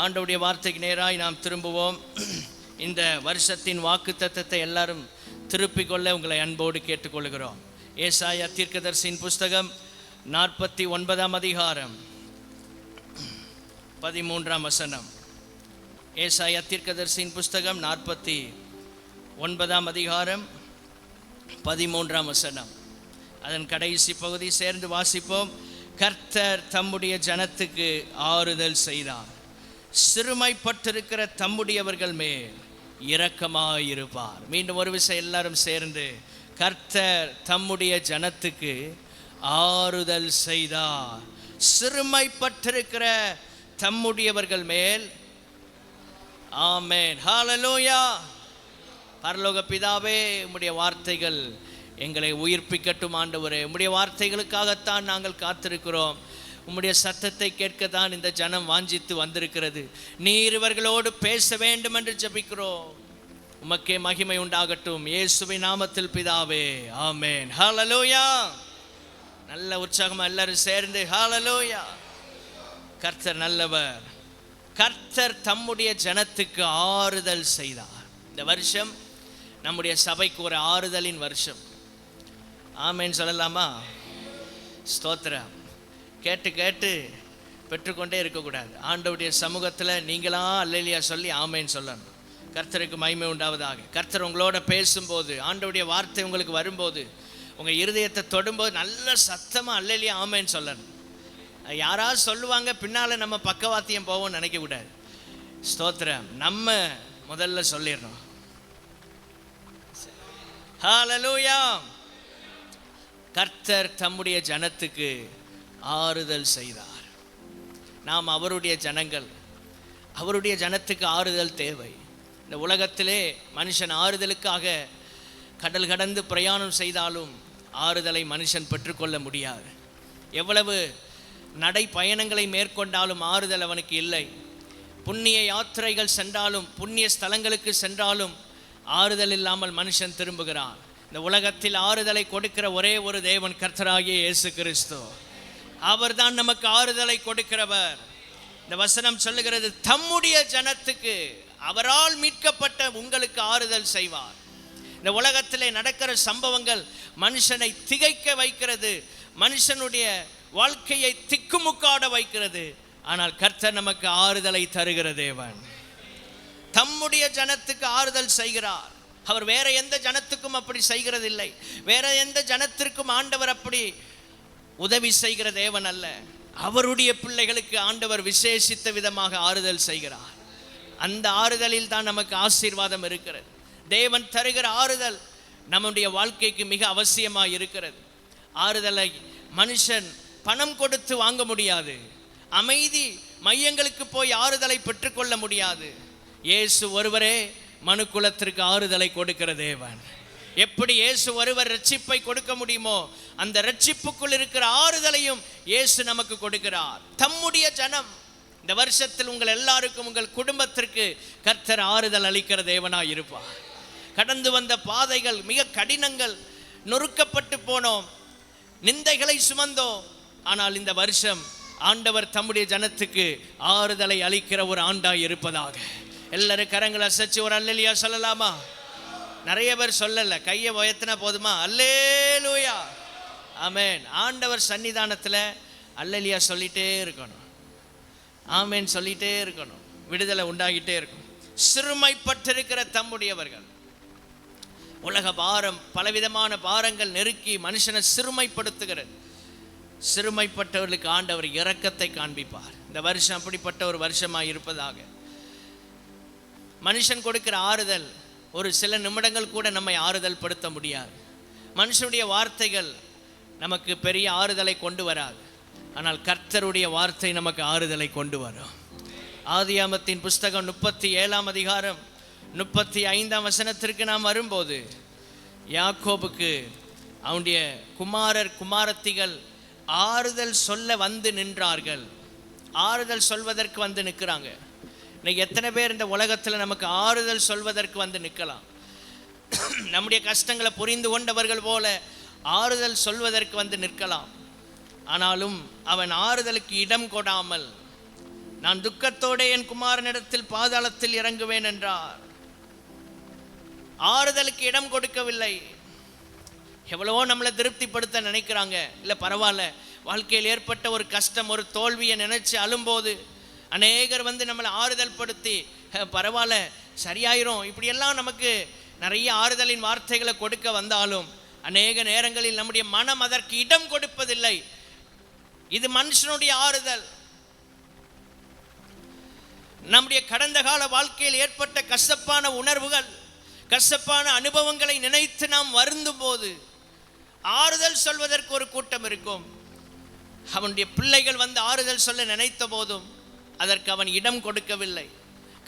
ஆண்டவருடைய வார்த்தைக்கு நேராய் நாம் திரும்புவோம். இந்த வருஷத்தின் வாக்குத்தத்தத்தை எல்லாரும் திருப்பிக் கொள்ள உங்களை அன்போடு கேட்டுக்கொள்கிறோம். ஏசாயா தீர்க்கதரிசியின் புஸ்தகம் 49 அதிகாரம் 13 வசனம். ஏசாயா தீர்க்கதரிசியின் புஸ்தகம் 49 அதிகாரம் 13 வசனம். அதன் கடைசி பகுதி சேர்ந்து வாசிப்போம். கர்த்தர் தம்முடைய ஜனத்துக்கு ஆறுதல் செய்தார், சிறுமைப்பட்டிருக்கிற தம்முடையவர்கள் மேல் இரக்கமாயிருப்பார். மீண்டும் ஒரு விஷயம் எல்லாரும் சேர்ந்து, கர்த்தர் தம்முடைய ஜனத்துக்கு ஆறுதல் செய்தார், சிறுமைப்பட்டிருக்கிற தம்முடையவர்கள் மேல். ஆமென், ஹல்லேலூயா. பரலோக பிதாவே, உம்முடைய வார்த்தைகள் எங்களை உயிர்ப்பிக்கட்டும் ஆண்டவரே. உம்முடைய வார்த்தைகளுக்காகத்தான் நாங்கள் காத்திருக்கிறோம். உம்முடைய சத்தத்தை கேட்கத்தான் இந்த ஜனம் வாஞ்சித்து வந்திருக்கிறது. நீர் இவர்களோடு பேச வேண்டும் என்று ஜெபிக்கிறோம். உமக்கே மகிமை உண்டாகட்டும், இயேசுவின் நாமத்தில் பிதாவே, ஆமென், ஹல்லேலூயா. நல்ல உற்சாகமா எல்லாரும் சேர்ந்து ஹல்லேலூயா. கர்த்தர் நல்லவர். கர்த்தர் தம்முடைய ஜனத்துக்கு ஆறுதல் செய்தார். இந்த வருஷம் நம்முடைய சபைக்கு ஒரு ஆறுதலின் வருஷம். ஆமென் சொல்லலாமா? ஸ்தோத்திரம். கேட்டு கேட்டு பெற்றுக்கொண்டே இருக்கக்கூடாது. ஆண்டவருடைய சமூகத்தில் நீங்களா அல்லேலூயா சொல்லி ஆமென் சொல்லணும். கர்த்தருக்கு மகிமை உண்டாவதாக. கர்த்தர் உங்களோட பேசும்போது, ஆண்டவருடைய வார்த்தை உங்களுக்கு வரும்போது, உங்கள் இருதயத்தை தொடும்போது நல்ல சத்தமாக அல்லேலூயா ஆமென் சொல்லணும். யாராவது சொல்லுவாங்க பின்னால் நம்ம பக்கவாத்தியம் போவோம்னு நினைக்கக்கூடாது. ஸ்தோத்திரம். நம்ம முதல்ல சொல்லிடணும். ஹல்லேலூயா. கர்த்தர் தம்முடைய ஜனத்துக்கு ஆறுதல் செய்தார். நாம் அவருடைய ஜனங்கள். அவருடைய ஜனத்துக்கு ஆறுதல் தேவை. இந்த உலகத்திலே மனுஷன் ஆறுதலுக்காக கடல் கடந்து பிரயாணம் செய்தாலும் ஆறுதலை மனுஷன் பெற்றுக்கொள்ள முடியாது. எவ்வளவு நடை பயணங்களை மேற்கொண்டாலும் ஆறுதல் அவனுக்கு இல்லை. புண்ணிய யாத்திரைகள் சென்றாலும், புண்ணிய ஸ்தலங்களுக்கு சென்றாலும் ஆறுதல் இல்லாமல் மனுஷன் திரும்புகிறான். இந்த உலகத்தில் ஆறுதலை கொடுக்கிற ஒரே ஒரு தேவன் கர்த்தராகிய இயேசு கிறிஸ்து. அவர்தான் நமக்கு ஆறுதலை கொடுக்கிறவர். இந்த வசனம் சொல்லுகிறது, தம்முடைய ஜனத்துக்கு, அவரால் மீட்கப்பட்ட உங்களுக்கு ஆறுதல் செய்வார். இந்த உலகத்திலே நடக்கிற சம்பவங்கள் மனுஷனை திகைக்க வைக்கிறது, மனுஷனுடைய வாழ்க்கையை திக்குமுக்காட வைக்கிறது. ஆனால் கர்த்தர் நமக்கு ஆறுதலை தருகிற தேவன். தம்முடைய ஜனத்துக்கு ஆறுதல் செய்கிறார். அவர் வேற எந்த ஜனத்துக்கும் அப்படி செய்கிறதில்லை. வேற எந்த ஜனத்திற்கும் ஆண்டவர் அப்படி உதவி செய்கிற தேவன் அல்ல. அவருடைய பிள்ளைகளுக்கு ஆண்டவர் விசேஷித்த விதமாக ஆறுதல் செய்கிறார். அந்த ஆறுதலில் தான் நமக்கு ஆசீர்வாதம் இருக்கிறது. தேவன் தருகிற ஆறுதல் நம்முடைய வாழ்க்கைக்கு மிக அவசியமாக இருக்கிறது. ஆறுதலை மனுஷன் பணம் கொடுத்து வாங்க முடியாது. அமைதி மையங்களுக்கு போய் ஆறுதலை பெற்றுக்கொள்ள முடியாது. இயேசு ஒருவரே மனுக்குலத்திற்கு ஆறுதலை கொடுக்கிற தேவன். எப்படி இயேசு ஒருவர் ரட்சிப்பை கொடுக்க முடியுமோ, அந்த ரட்சிப்புக்குள் இருக்கிற ஆறுதலையும் இயேசு நமக்கு கொடுக்கிறார். தம்முடைய ஜனம். இந்த வருஷத்தில் உங்கள் எல்லாருக்கும், உங்கள் குடும்பத்திற்கு கர்த்தர் ஆறுதல் அளிக்கிற தேவனாய் இருப்பார். கடந்து வந்த பாதைகள் மிக கடினங்கள், நொறுக்கப்பட்டு போனோம், நிந்தைகளை சுமந்தோம். ஆனால் இந்த வருஷம் ஆண்டவர் தம்முடைய ஜனத்துக்கு ஆறுதலை அளிக்கிற ஒரு ஆண்டாய் இருப்பதாக. எல்லாரும் கரங்களை அசைச்சு ஒரு அல்லேலூயா சொல்லலாமா? நிறைய பேர் சொல்லல, கையை உயர்த்தினா போதுமா? அல்லேலூயா, ஆமென். ஆண்டவர் சன்னிதானத்தில் அல்லேலூயா சொல்லிட்டே இருக்கணும், ஆமென் சொல்லிட்டே இருக்கணும். விடுதலை உண்டாகிட்டே இருக்கும். சிறுமைப்பட்டிருக்கிற தம்முடையவர்கள். உலக பாரம், பலவிதமான பாரங்கள் நெருக்கி மனுஷனை சிறுமைப்படுத்துகிறது. சிறுமைப்பட்டவர்களுக்கு ஆண்டவர் இரக்கத்தை காண்பிப்பார். இந்த வருஷம் அப்படிப்பட்ட ஒரு வருஷமாக இருப்பதாக. மனுஷன் கொடுக்கிற ஆறுதல் ஒரு சில நிமிடங்கள் கூட நம்மை ஆறுதல் படுத்த முடியாது. மனுஷனுடைய வார்த்தைகள் நமக்கு பெரிய ஆறுதலை கொண்டு வராது. ஆனால் கர்த்தருடைய வார்த்தை நமக்கு ஆறுதலை கொண்டு வரும். ஆதியாகமத்தின் புஸ்தகம் 37 அதிகாரம் 35 வசனத்திற்கு நாம் வரும்போது, யாக்கோபுக்கு அவனுடைய குமாரர் குமாரத்திகள் ஆறுதல் சொல்ல வந்து நின்றார்கள். ஆறுதல் சொல்வதற்கு வந்து நிற்கிறாங்க. இன்னைக்கு எத்தனை பேர் இந்த உலகத்தில் நமக்கு ஆறுதல் சொல்வதற்கு வந்து நிற்கலாம்? நம்முடைய கஷ்டங்களை புரிந்து கொண்டவர்கள் போல ஆறுதல் சொல்வதற்கு வந்து நிற்கலாம். ஆனாலும் அவன் ஆறுதலுக்கு இடம் கொடாமல் நான் துக்கத்தோட என் குமாரனிடத்தில் பாதாளத்தில் இறங்குவேன் என்றார். ஆறுதலுக்கு இடம் கொடுக்கவில்லை. எவ்வளவோ நம்மளை திருப்திப்படுத்த நினைக்கிறாங்க. இல்லை பரவாயில்ல, வாழ்க்கையில் ஏற்பட்ட ஒரு கஷ்டம், ஒரு தோல்வியை நினைச்சு அழும்போது அநேகர் வந்து நம்மளை ஆறுதல் படுத்தி பரவாயில்ல சரியாயிரும் இப்படியெல்லாம் நமக்கு நிறைய ஆறுதலின் வார்த்தைகளை கொடுக்க வந்தாலும் அநேக நேரங்களில் நம்முடைய மனம் அதற்கு இடம் கொடுப்பதில்லை. இது மனுஷனுடைய ஆறுதல். நம்முடைய கடந்த கால வாழ்க்கையில் ஏற்பட்ட கசப்பான உணர்வுகள், கசப்பான அனுபவங்களை நினைத்து நாம் வருந்தும் போது ஆறுதல் சொல்வதற்கு ஒரு கூட்டம் இருக்கும். அவனுடைய பிள்ளைகள் வந்து ஆறுதல் சொல்ல நினைத்த போதும் அதற்கு அவன் இடம் கொடுக்கவில்லை.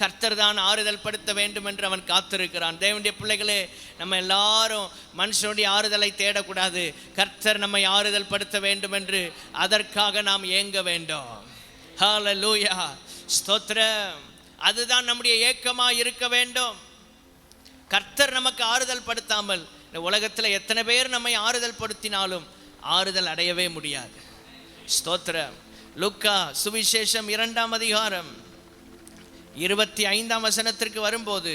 கர்த்தர் தான் ஆறுதல் படுத்த வேண்டும் என்று அவன் காத்திருக்கிறான். தேவனுடைய பிள்ளைகளே, நம்ம எல்லாரும் மனுஷனுடைய ஆறுதலை தேடக்கூடாது. கர்த்தர் நம்மை ஆறுதல் படுத்த வேண்டும் என்று அதற்காக நாம் ஏங்க வேண்டும். ஹல்லேலூயா, ஸ்தோத்திரம். அதுதான் நம்முடைய ஏக்கமாக இருக்க வேண்டும். கர்த்தர் நமக்கு ஆறுதல் படுத்தாமல் இந்த உலகத்தில் எத்தனை பேர் நம்மை ஆறுதல் படுத்தினாலும் ஆறுதல் அடையவே முடியாது. ஸ்தோத்திரம். லூக்கா சுவிசேஷம் 2ஆம் அதிகாரம் 25ஆம் வசனத்திற்கு வரும்போது,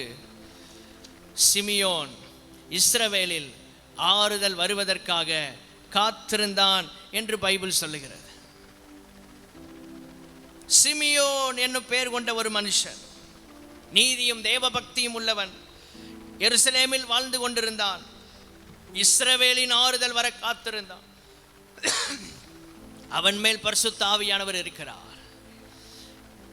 சிமியோன் இஸ்ரவேலில் ஆறுதல் வருவதற்காக காத்திருந்தான் என்று பைபிள் சொல்லுகிறது. சிமியோன் என்னும் பெயர் கொண்ட ஒரு மனுஷன், நீதியும் தேவபக்தியும் உள்ளவன், எருசலேமில் வாழ்ந்து கொண்டிருந்தான். இஸ்ரவேலின் ஆறுதல் வர காத்திருந்தான். அவன் மேல் பரிசுத்த ஆவியானவர் இருக்கிறார்.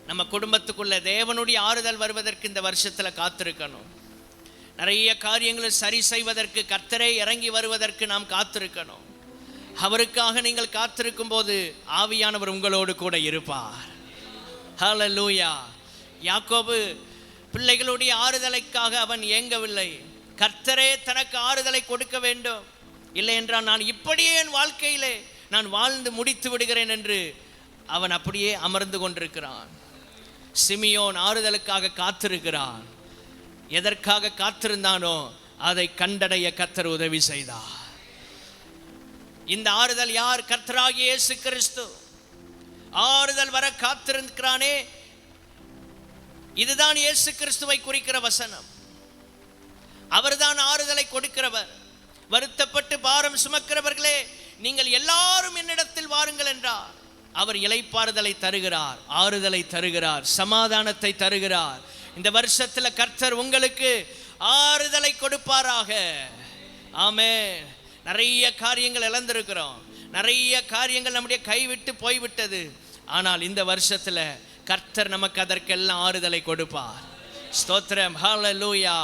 நம்ம குடும்பத்துக்குள்ள தேவனுடைய ஆறுதல் வருவதற்கு இந்த வருஷத்தில் காத்திருக்கணும். நிறைய காரியங்களை சரி செய்வதற்கு கர்த்தரே இறங்கி வருவதற்கு நாம் காத்திருக்கணும். அவருக்காக நீங்கள் காத்திருக்கும் போது ஆவியானவர் உங்களோடு கூட இருப்பார். ஹல்லேலூயா. யாக்கோபு பிள்ளைகளுடைய ஆறுதலுக்காக அவன் ஏங்கவில்லை. கர்த்தரே தனக்கு ஆறுதலை கொடுக்க வேண்டும், இல்லை என்றால் நான் இப்படியே என் வாழ்க்கையிலே நான் வாழ்ந்து முடித்து விடுகிறேன் என்று அவன் அப்படியே அமர்ந்து கொண்டிருக்கிறான். சிமியோன் ஆறுதலுக்காக காத்திருக்கிறான். எதற்காக காத்திருந்தானோ அதை கண்டடைய கர்த்தர் உதவி செய்தார். இந்த ஆறுதல் யார்? கர்த்தராகிய இயேசு கிறிஸ்து. ஆறுதல் வர காத்திருக்கிறானே, இதுதான் இயேசு கிறிஸ்துவை குறிக்கிற வசனம். அவர்தான் ஆறுதலை கொடுக்கிறவர். வருத்தப்பட்டு பாரம் சுமக்கிறவர்களே, நீங்கள் எல்லாரும் என்னிடத்தில் வாருங்கள் என்றார். அவர் இளைப்பாறுதலை தருகிறார், ஆறுதலை தருகிறார், சமாதானத்தை தருகிறார். இந்த வருஷத்தில் கர்த்தர் உங்களுக்கு ஆறுதலை கொடுப்பாராக. ஆமென். நிறைய காரியங்கள் இழந்திருக்கிறோம், நிறைய காரியங்கள் நம்முடைய கைவிட்டு போய்விட்டது. ஆனால் இந்த வருஷத்தில் கர்த்தர் நமக்கு அதற்கெல்லாம் ஆறுதலை கொடுப்பார். ஸ்தோத்திரம். ஹல்லேலூயா.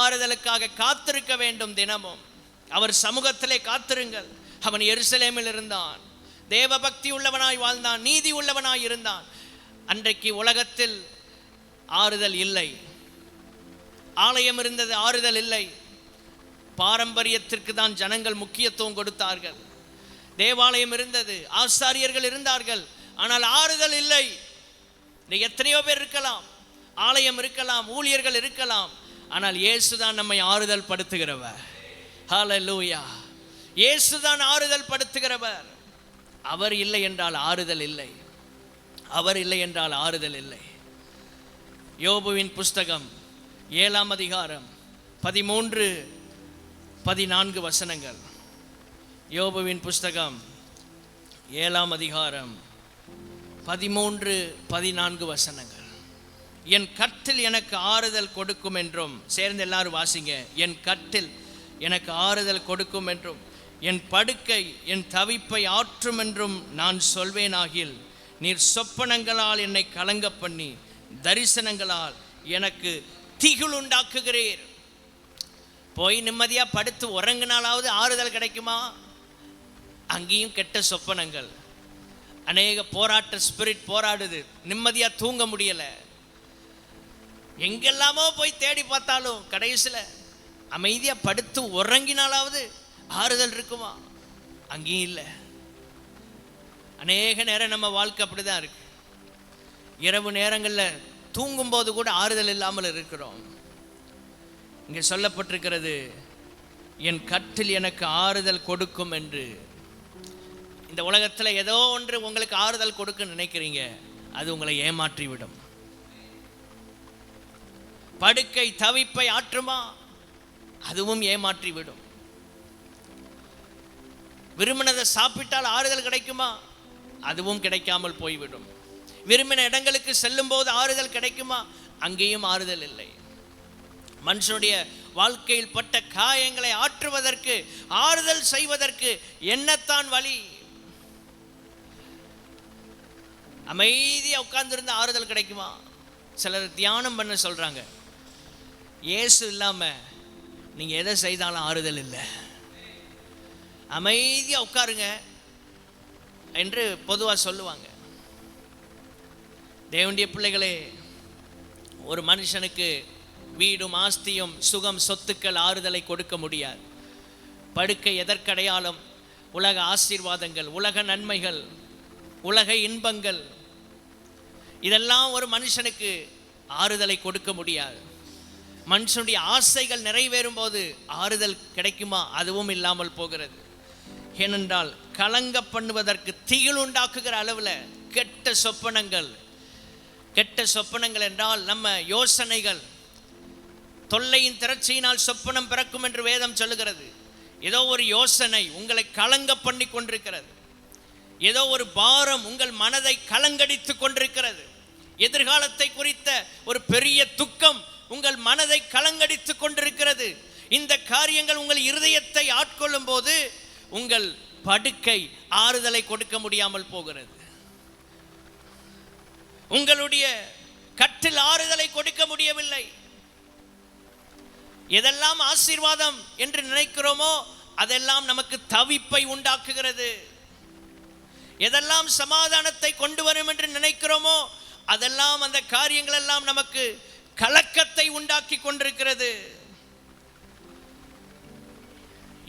ஆறுதலுக்காக காத்திருக்க வேண்டும். தினமும் அவர் சமூகத்திலே காத்திருங்கள். அவன் எருசலேமில் இருந்தான், தேவபக்தி உள்ளவனாய் வாழ்ந்தான், நீதி உள்ளவனாய் இருந்தான். அன்றைக்கு உலகத்தில் ஆறுதல் இல்லை. ஆலயம் இருந்தது, ஆறுதல் இல்லை. பாரம்பரியத்திற்கு தான் ஜனங்கள் முக்கியத்துவம் கொடுத்தார்கள். தேவாலயம் இருந்தது, ஆசாரியர்கள் இருந்தார்கள், ஆனால் ஆறுதல் இல்லை. எத்தனையோ பேர் இருக்கலாம், ஆலயம் இருக்கலாம், ஊழியர்கள் இருக்கலாம், ஆனால் இயேசுதான் நம்மை ஆறுதல் படுத்துகிறவர். ஹல்லேலூயா. இயேசுதான் ஆறுதல் படுத்துகிறவர். அவர் இல்லை என்றால் ஆறுதல் இல்லை. அவர் இல்லை என்றால் ஆறுதல் இல்லை. யோபுவின் புஸ்தகம் 7ஆம் அதிகாரம் 13-14 வசனங்கள். யோபுவின் புஸ்தகம் 7ஆம் அதிகாரம் 13-14 வசனங்கள். என் கட்டில் எனக்கு ஆறுதல் கொடுக்கும் என்றும், சேர்ந்து எல்லாரும் வாசிங்க. என் கட்டில் எனக்கு ஆறுதல் கொடுக்கும் என்றும், என் படுக்கை என் தவிப்பை ஆற்றும் என்றும் நான் சொல்வேனாகில், நீர் சொப்பனங்களால் என்னை கலங்க பண்ணி தரிசனங்களால் எனக்கு திகில் உண்டாக்குகிறீர். போய் நிம்மதியாக படுத்து உறங்கினாலாவது ஆறுதல் கிடைக்குமா? அங்கேயும் கெட்ட சொப்பனங்கள். அநேக போராட்ட ஸ்பிரிட் போராடுது, நிம்மதியாக தூங்க முடியலை. எங்கெல்லாமோ போய் தேடி பார்த்தாலும் கடைசியில் அமைதியாக படுத்து உறங்கினாலாவது ஆறுதல் இருக்குமா? அங்கேயும் இல்லை. அநேக நேரம் நம்ம வாழ்க்கை அப்படிதான் இருக்கு. இரவு நேரங்களில் தூங்கும்போது கூட ஆறுதல் இல்லாமல் இருக்கிறோம். இங்கே சொல்லப்பட்டிருக்கிறது, என் கட்டில் எனக்கு ஆறுதல் கொடுக்கும் என்று. இந்த உலகத்தில் ஏதோ ஒன்று உங்களுக்கு ஆறுதல் கொடுக்க நினைக்கிறீங்க, அது உங்களை ஏமாற்றிவிடும். படுக்கை தவிப்பை ஆற்றுமா, அதுவும் ஏமாற்றிவிடும். விரும்பினதை சாப்பிட்டால் ஆறுதல் கிடைக்குமா, அதுவும் கிடைக்காமல் போய்விடும். விரும்பின இடங்களுக்கு செல்லும் போது ஆறுதல் கிடைக்குமா, அங்கேயும் ஆறுதல் இல்லை. மனுஷனுடைய வாழ்க்கையில் பட்ட காயங்களை ஆற்றுவதற்கு, ஆறுதல் செய்வதற்கு என்னத்தான் வழி? அமைதியா உட்கார்ந்திருந்த ஆறுதல் கிடைக்குமா? சிலர் தியானம் பண்ண சொல்றாங்க. இயேசு இல்லாம நீங்க எதை செய்தாலும் ஆறுதல் இல்லை. அமைதியா உட்காருங்க என்று பொதுவாக சொல்லுவாங்க. தேவனுடைய பிள்ளைகளே, ஒரு மனுஷனுக்கு வீடும் ஆஸ்தியும் சுகம் சொத்துக்கள் ஆறுதலை கொடுக்க முடியாது. படுக்கை எதற்கடையாளம்? உலக ஆசீர்வாதங்கள், உலக நன்மைகள், உலக இன்பங்கள், இதெல்லாம் ஒரு மனுஷனுக்கு ஆறுதலை கொடுக்க முடியாது. மனுஷனுடைய ஆசைகள் நிறைவேறும் போது ஆறுதல் கிடைக்குமா, அதுவும் இல்லாமல் போகிறது. ஏனென்றால் கலங்க பண்ணுவதற்கு திகில் உண்டாக்குகிற அளவில் கெட்ட சொப்பனங்கள், கெட்ட சொப்பனங்கள் என்றால் நம்ம யோசனைகள், தொல்லையின் திரட்சியினால் சொப்பனம் பிறக்கும் என்று வேதம் சொல்லுகிறது. ஏதோ ஒரு யோசனை உங்களை கலங்க பண்ணி கொண்டிருக்கிறது. ஏதோ ஒரு பாரம் உங்கள் மனதை கலங்கடித்து கொண்டிருக்கிறது. எதிர்காலத்தை குறித்த ஒரு பெரிய துக்கம் உங்கள் மனதை கலங்கடித்து கொண்டிருக்கிறது. இந்த காரியங்கள் உங்கள் இருதயத்தை ஆட்கொள்ளும் போது உங்கள் படுக்கை ஆறுதலை கொடுக்க முடியாமல் போகிறது. உங்களுடைய கட்டில் ஆறுதலை கொடுக்க முடியவில்லை. எதெல்லாம் ஆசீர்வாதம் என்று நினைக்கிறோமோ அதெல்லாம் நமக்கு தவிப்பை உண்டாக்குகிறது. எதெல்லாம் சமாதானத்தை கொண்டு வரும் என்று நினைக்கிறோமோ அதெல்லாம், அந்த காரியங்கள் எல்லாம் நமக்கு கலக்கத்தை உண்டாக்கி கொண்டிருக்கிறது.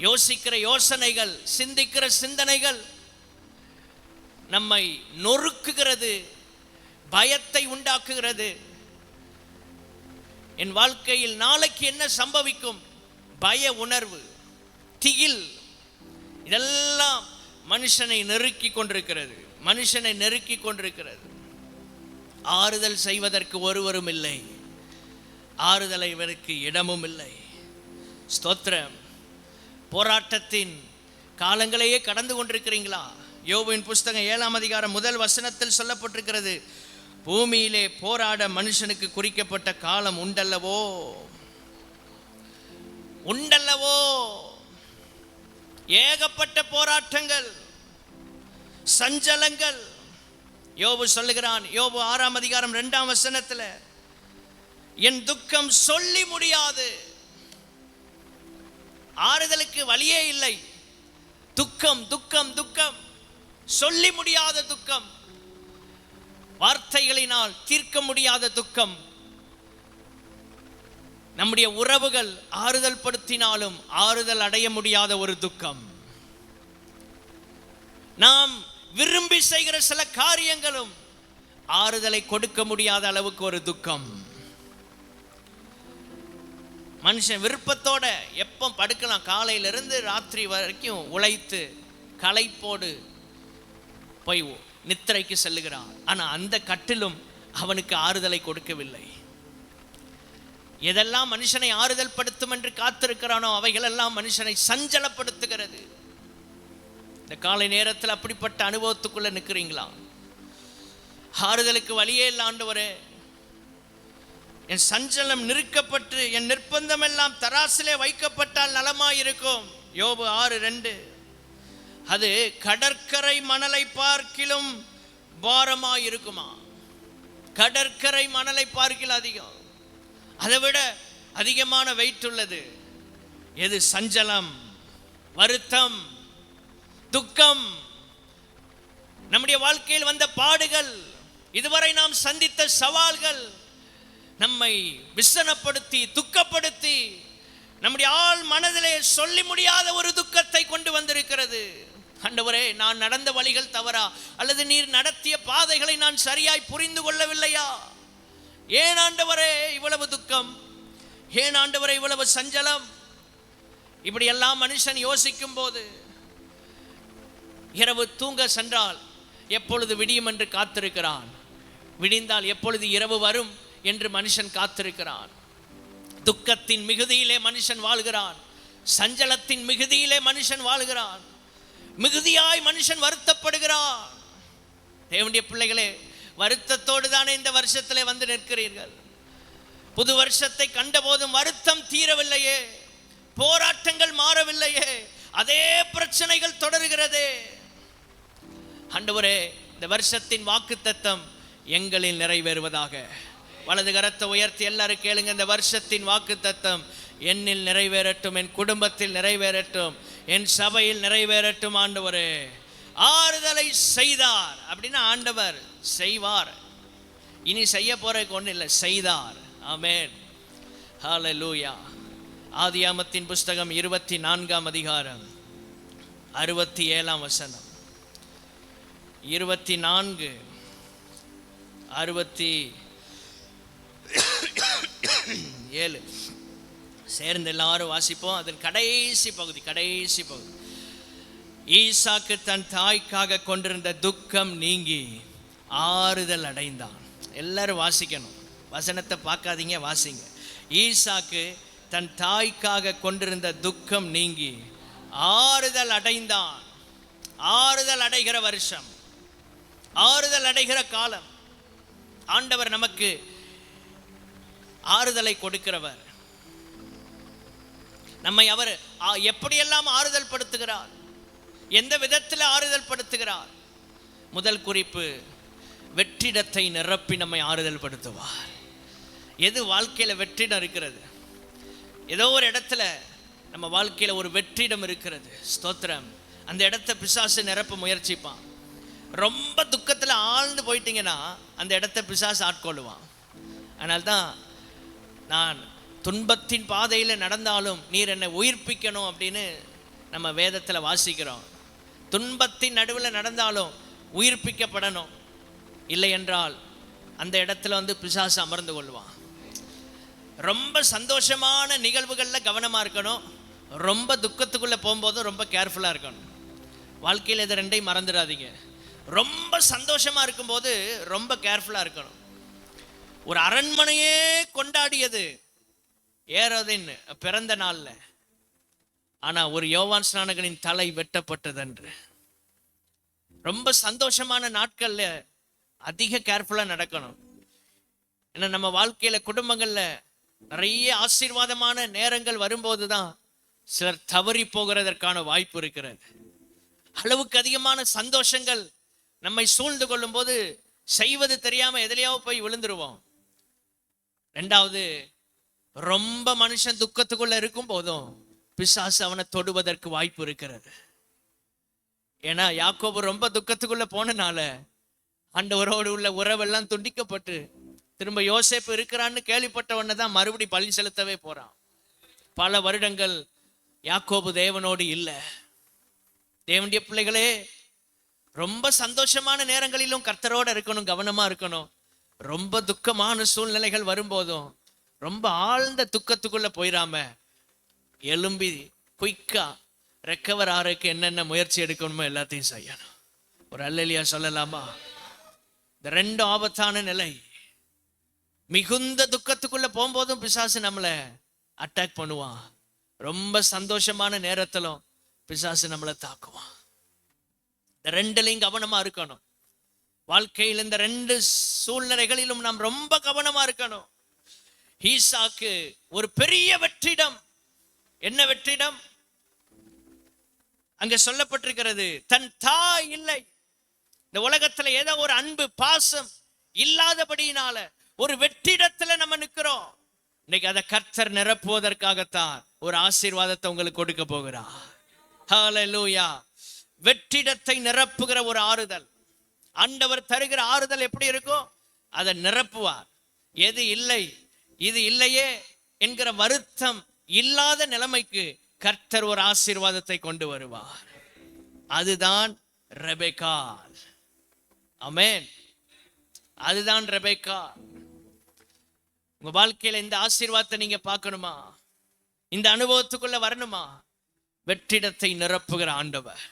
யோசிக்கிற யோசனைகள், சிந்திக்கிற சிந்தனைகள் நம்மை நொறுக்குகிறது, பயத்தை உண்டாக்குகிறது. என் வாழ்க்கையில் நாளைக்கு என்ன சம்பவிக்கும், பய உணர்வு, திகில், இதெல்லாம் மனுஷனை நெருக்கி கொண்டிருக்கிறது, மனுஷனை நெருக்கி கொண்டிருக்கிறது. ஆறுதல் செய்வதற்கு ஒருவரும் இல்லை, ஆறுதலை இவருக்கு இடமும் இல்லை. ஸ்தோத்திரம். போராட்டத்தின் காலங்களையே கடந்து கொண்டிருக்கிறீங்களா? யோபுவின் புஸ்தகம் 7ஆம் அதிகாரம் 1 வசனத்தில் சொல்லப்பட்டிருக்கிறது, பூமியிலே போராட மனுஷனுக்கு குறிக்கப்பட்ட காலம் உண்டல்லவோ, உண்டல்லவோ. ஏகப்பட்ட போராட்டங்கள், சஞ்சலங்கள். யோபு சொல்லுகிறான், யோபு 6ஆம் அதிகாரம் 2ஆம் வசனத்தில், என் துக்கம் சொல்லி முடியாது. ஆறுதலுக்கு வழியே இல்லை. துக்கம் துக்கம் துக்கம், சொல்லி முடியாத துக்கம், வார்த்தைகளினால் தீர்க்க முடியாத துக்கம். நம்முடைய உறவுகள் ஆறுதல் படுத்தினாலும் ஆறுதல் அடைய முடியாத ஒரு துக்கம். நாம் விரும்பி செய்கிற சில காரியங்களும் ஆறுதலை கொடுக்க முடியாத அளவுக்கு ஒரு துக்கம். மனுஷன் விருப்பத்தோட எப்போ படுக்கலாம், காலையிலிருந்து ராத்திரி வரைக்கும் உழைத்து களைப்போடு போய் நித்திரைக்கு செல்லுகிறான். ஆனால் அந்த கட்டிலும் அவனுக்கு ஆறுதலை கொடுக்கவில்லை. எதெல்லாம் மனுஷனை ஆறுதல் படுத்தும் என்று காத்திருக்கிறானோ அவைகளெல்லாம் மனுஷனை சஞ்சலப்படுத்துகிறது. இந்த காலை நேரத்தில் அப்படிப்பட்ட அனுபவத்துக்குள்ள நிற்கிறீங்களா? ஆறுதலுக்கு வழியே இல்லை ஆண்டவரே, என் சஞ்சலம் நிறுக்கப்பட்டு என் நிர்பந்தம் எல்லாம் தராசிலே வைக்கப்பட்டால் நலமாயிருக்கும். யோபு 6:2. அது கடற்கரை மணலை பார்க்கிலும் பாரமாய் இருக்குமா? கடற்கரை மணலை பார்க்கிலும் அதிகம், அதை விட அதிகமான வெயிட் உள்ளது எது? சஞ்சலம், வருத்தம், துக்கம். நம்முடைய வாழ்க்கையில் வந்த பாடுகள், இதுவரை நாம் சந்தித்த சவால்கள் நம்மை விசனப்படுத்தி துக்கப்படுத்தி நம்முடைய ஆள் மனதிலே சொல்லி முடியாத ஒரு துக்கத்தை கொண்டு வந்திருக்கிறது. ஆண்டவரே, நான் நடந்த வழிகள் தவறா, அல்லது நீர் நடத்திய பாதைகளை நான் சரியாய் புரிந்து கொள்ளவில்லையா? ஏன் ஆண்டவரே இவ்வளவு துக்கம்? ஏன் ஆண்டவரே இவ்வளவு சஞ்சலம்? இப்படி எல்லாம் மனுஷன் யோசிக்கும் போது இரவு தூங்க சென்றால் எப்பொழுது விடியும் என்று காத்திருக்கிறான். விடிந்தால் எப்பொழுது இரவு வரும் என்று மனுஷன் காத்திருக்கிறான். துக்கத்தின் மிகுதியிலே மனுஷன் வாழ்கிறான். சஞ்சலத்தின் மிகுதியிலே மனுஷன் வாழ்கிறான். மிகுதியாய் மனுஷன் வருத்தப்படுகிறான். தேவனுடைய பிள்ளைகளே, வருத்தத்தோடு தானே இந்த வருஷத்திலே வந்து நிற்கிறீர்கள். புது வருஷத்தை கண்டபோதும் வருத்தம் தீரவில்லையே, போராட்டங்கள் மாறவில்லையே, அதே பிரச்சனைகள் தொடர்கிறதே. ஆண்டவரே, இந்த வருஷத்தின் வாக்குத்தத்தம் எங்களில் நிறைவேறுவதாக. வலது கரத்தை உயர்த்தி எல்லாரும் கேளுங்க. இந்த வருஷத்தின் வாக்குத்தத்தம் என்னில் நிறைவேறட்டும், என் குடும்பத்தில் நிறைவேறட்டும், என் சபையில் நிறைவேறட்டும். ஆண்டவரே, ஆறுதலை செய்தார் அப்படின்னா ஆண்டவர் செய்வார். இனி செய்ய போறதுக்கு ஒன்றும் இல்லை, செய்தார். ஆமென், ஹல்லேலூயா. ஆதியாகமத்தின் புஸ்தகம் 24ஆம் அதிகாரம் 67ஆம் வசனம். 24, 67 சேர்ந்து எல்லாரும் வாசிப்போம். அதன் கடைசி பகுதி. ஈசாக்கு தன் தாய்க்காக கொண்டிருந்த துக்கம் நீங்கி ஆறுதல் அடைந்தான். எல்லாரும் வாசிக்கணும், வசனத்தை பார்க்காதீங்க, வாசிங்க. ஈசாக்கு தன் தாய்க்காக கொண்டிருந்த துக்கம் நீங்கி ஆறுதல் அடைந்தான். ஆறுதல் அடைகிற வருஷம், ஆறுதல் அடைகிற காலம். ஆண்டவர் நமக்கு ஆறுதலை கொடுக்கிறவர். நம்மை அவர் எப்படியெல்லாம் ஆறுதல் படுத்துகிறார், எந்த விதத்தில் ஆறுதல் படுத்துகிறார். முதல் குறிப்பு, வெற்றிடத்தை நிரப்பி நம்மை ஆறுதல் படுத்துவார். எது வாழ்க்கையில் வெற்றிடம் இருக்கிறது? ஏதோ ஒரு இடத்துல நம்ம வாழ்க்கையில் ஒரு வெற்றிடம் இருக்கிறது. ஸ்தோத்திரம். அந்த இடத்த பிசாசு நிரப்ப முயற்சிப்பான். ரொம்ப துக்கத்தில் ஆழ்ந்து போயிட்டீங்கன்னா அந்த இடத்த பிசாசு ஆட்கொள்ளுவான். அதனால்தான் நான் துன்பத்தின் பாதையில் நடந்தாலும் நீர் என்னை உயிர்ப்பிக்கணும் அப்படின்னு நம்ம வேதத்தில் வாசிக்கிறோம். துன்பத்தின் நடுவில் நடந்தாலும் உயிர்ப்பிக்கப்படணும், இல்லை என்றால் அந்த இடத்துல வந்து பிசாசு அமர்ந்து கொள்வான். ரொம்ப சந்தோஷமான நிகழ்வுகளில் கவனமாக இருக்கணும், ரொம்ப துக்கத்துக்குள்ளே போகும்போதும் ரொம்ப கேர்ஃபுல்லாக இருக்கணும். வாழ்க்கையில் இதை ரெண்டையும் மறந்துடாதீங்க. ரொம்ப சந்தோஷமாக இருக்கும்போது ரொம்ப கேர்ஃபுல்லாக இருக்கணும். ஒரு அரண்மனையே கொண்டாடியது ஏரோதின் பிறந்த நாளில், ஆனால் ஒரு யோவான் ஸ்நானகனின் தலை வெட்டப்பட்டதன்று. ரொம்ப சந்தோஷமான நாட்களில் அதிக கேர்ஃபுல்லாக நடக்கணும். ஏன்னா நம்ம வாழ்க்கையில் குடும்பங்களில் நிறைய ஆசீர்வாதமான நேரங்கள் வரும்போது தான் சிலர் தவறி போகிறதற்கான வாய்ப்பு இருக்கிறது. அளவுக்கு அதிகமான சந்தோஷங்கள் நம்மை சூழ்ந்து கொள்ளும் போது செய்வது தெரியாம எதிலையாவது போய் விழுந்துருவோம். ரெண்டாவது, ரொம்ப மனுஷன் துக்கத்துக்குள்ள இருக்கும் போதும் பிசாசு அவனை தொடுவதற்கு வாய்ப்பு இருக்கிறது. ஏன்னா யாக்கோபு ரொம்ப துக்கத்துக்குள்ள போனனால ஆண்டவரோடு உள்ள உறவெல்லாம் துண்டிக்கப்பட்டு திரும்ப யோசேப்பு இருக்கிறான்னு கேள்விப்பட்டவன தான் மறுபடி பலி செலுத்தவே போறான். பல வருடங்கள் யாக்கோபு தேவனோடு இல்லை. தேவனுடைய பிள்ளைகளே, ரொம்ப சந்தோஷமான நேரங்களிலும் கர்த்தரோடு இருக்கணும், கவனமா இருக்கணும். ரொம்ப துக்கமான சூழ்நிலைகள் வரும்போதும் ரொம்ப ஆழ்ந்த துக்கத்துக்குள்ள போயிடாம எலும்பி குயிக்கா ரெக்கவர் ஆறதுக்கு என்னென்ன முயற்சி எடுக்கணுமோ எல்லாத்தையும் செய்யணும். ஒரு அல்லேலூயா சொல்லலாமா? இந்த ரெண்டு ஆபத்தான நிலை. மிகுந்த துக்கத்துக்குள்ள போகும்போதும் பிசாசு நம்மளை அட்டாக் பண்ணுவான். ரொம்ப சந்தோஷமான நேரத்திலும் பிசாசு நம்மளை தாக்குவான். இந்த ரெண்டுலையும் கவனமா இருக்கணும். வாழ்க்கையில் இந்த ரெண்டு சூழ்நிலைகளிலும் நாம் ரொம்ப கவனமா இருக்கணும். ஈசாக்கு ஒரு பெரிய வெற்றிடம். என்ன வெற்றிடம்? அங்க சொல்லப்பட்டிருக்கிறது, தன் தாய் இல்லை. இந்த உலகத்துல ஏதோ ஒரு அன்பு பாசம் இல்லாதபடியினால ஒரு வெற்றிடத்துல நம்ம நிக்கிறோம். இன்னைக்கு அதை கர்த்தர் நிரப்புவதற்காகத்தான் ஒரு ஆசீர்வாதத்தை உங்களுக்கு கொடுக்க போகிறார். ஹல்லேலூயா. வெற்றிடத்தை நிரப்புகிற ஒரு ஆறுதல். ஆண்டவர் தருகிற ஆறுதல் எப்படி இருக்கும்? அதை நிரப்புவார். எது இல்லை, இது இல்லையே என்கிற வருத்தம் இல்லாத நிலைமைக்கு கர்த்தர் ஒரு ஆசீர்வாதத்தை கொண்டு வருவார். அதுதான் ரெபெக்கா. ஆமென். அதுதான் ரெபெக்கா. உங்க வாழ்க்கையில இந்த ஆசீர்வாதத்தை நீங்க பார்க்கணுமா? இந்த அனுபவத்துக்குள்ள வரணுமா? வெற்றிடத்தை நிரப்புகிற ஆண்டவர்.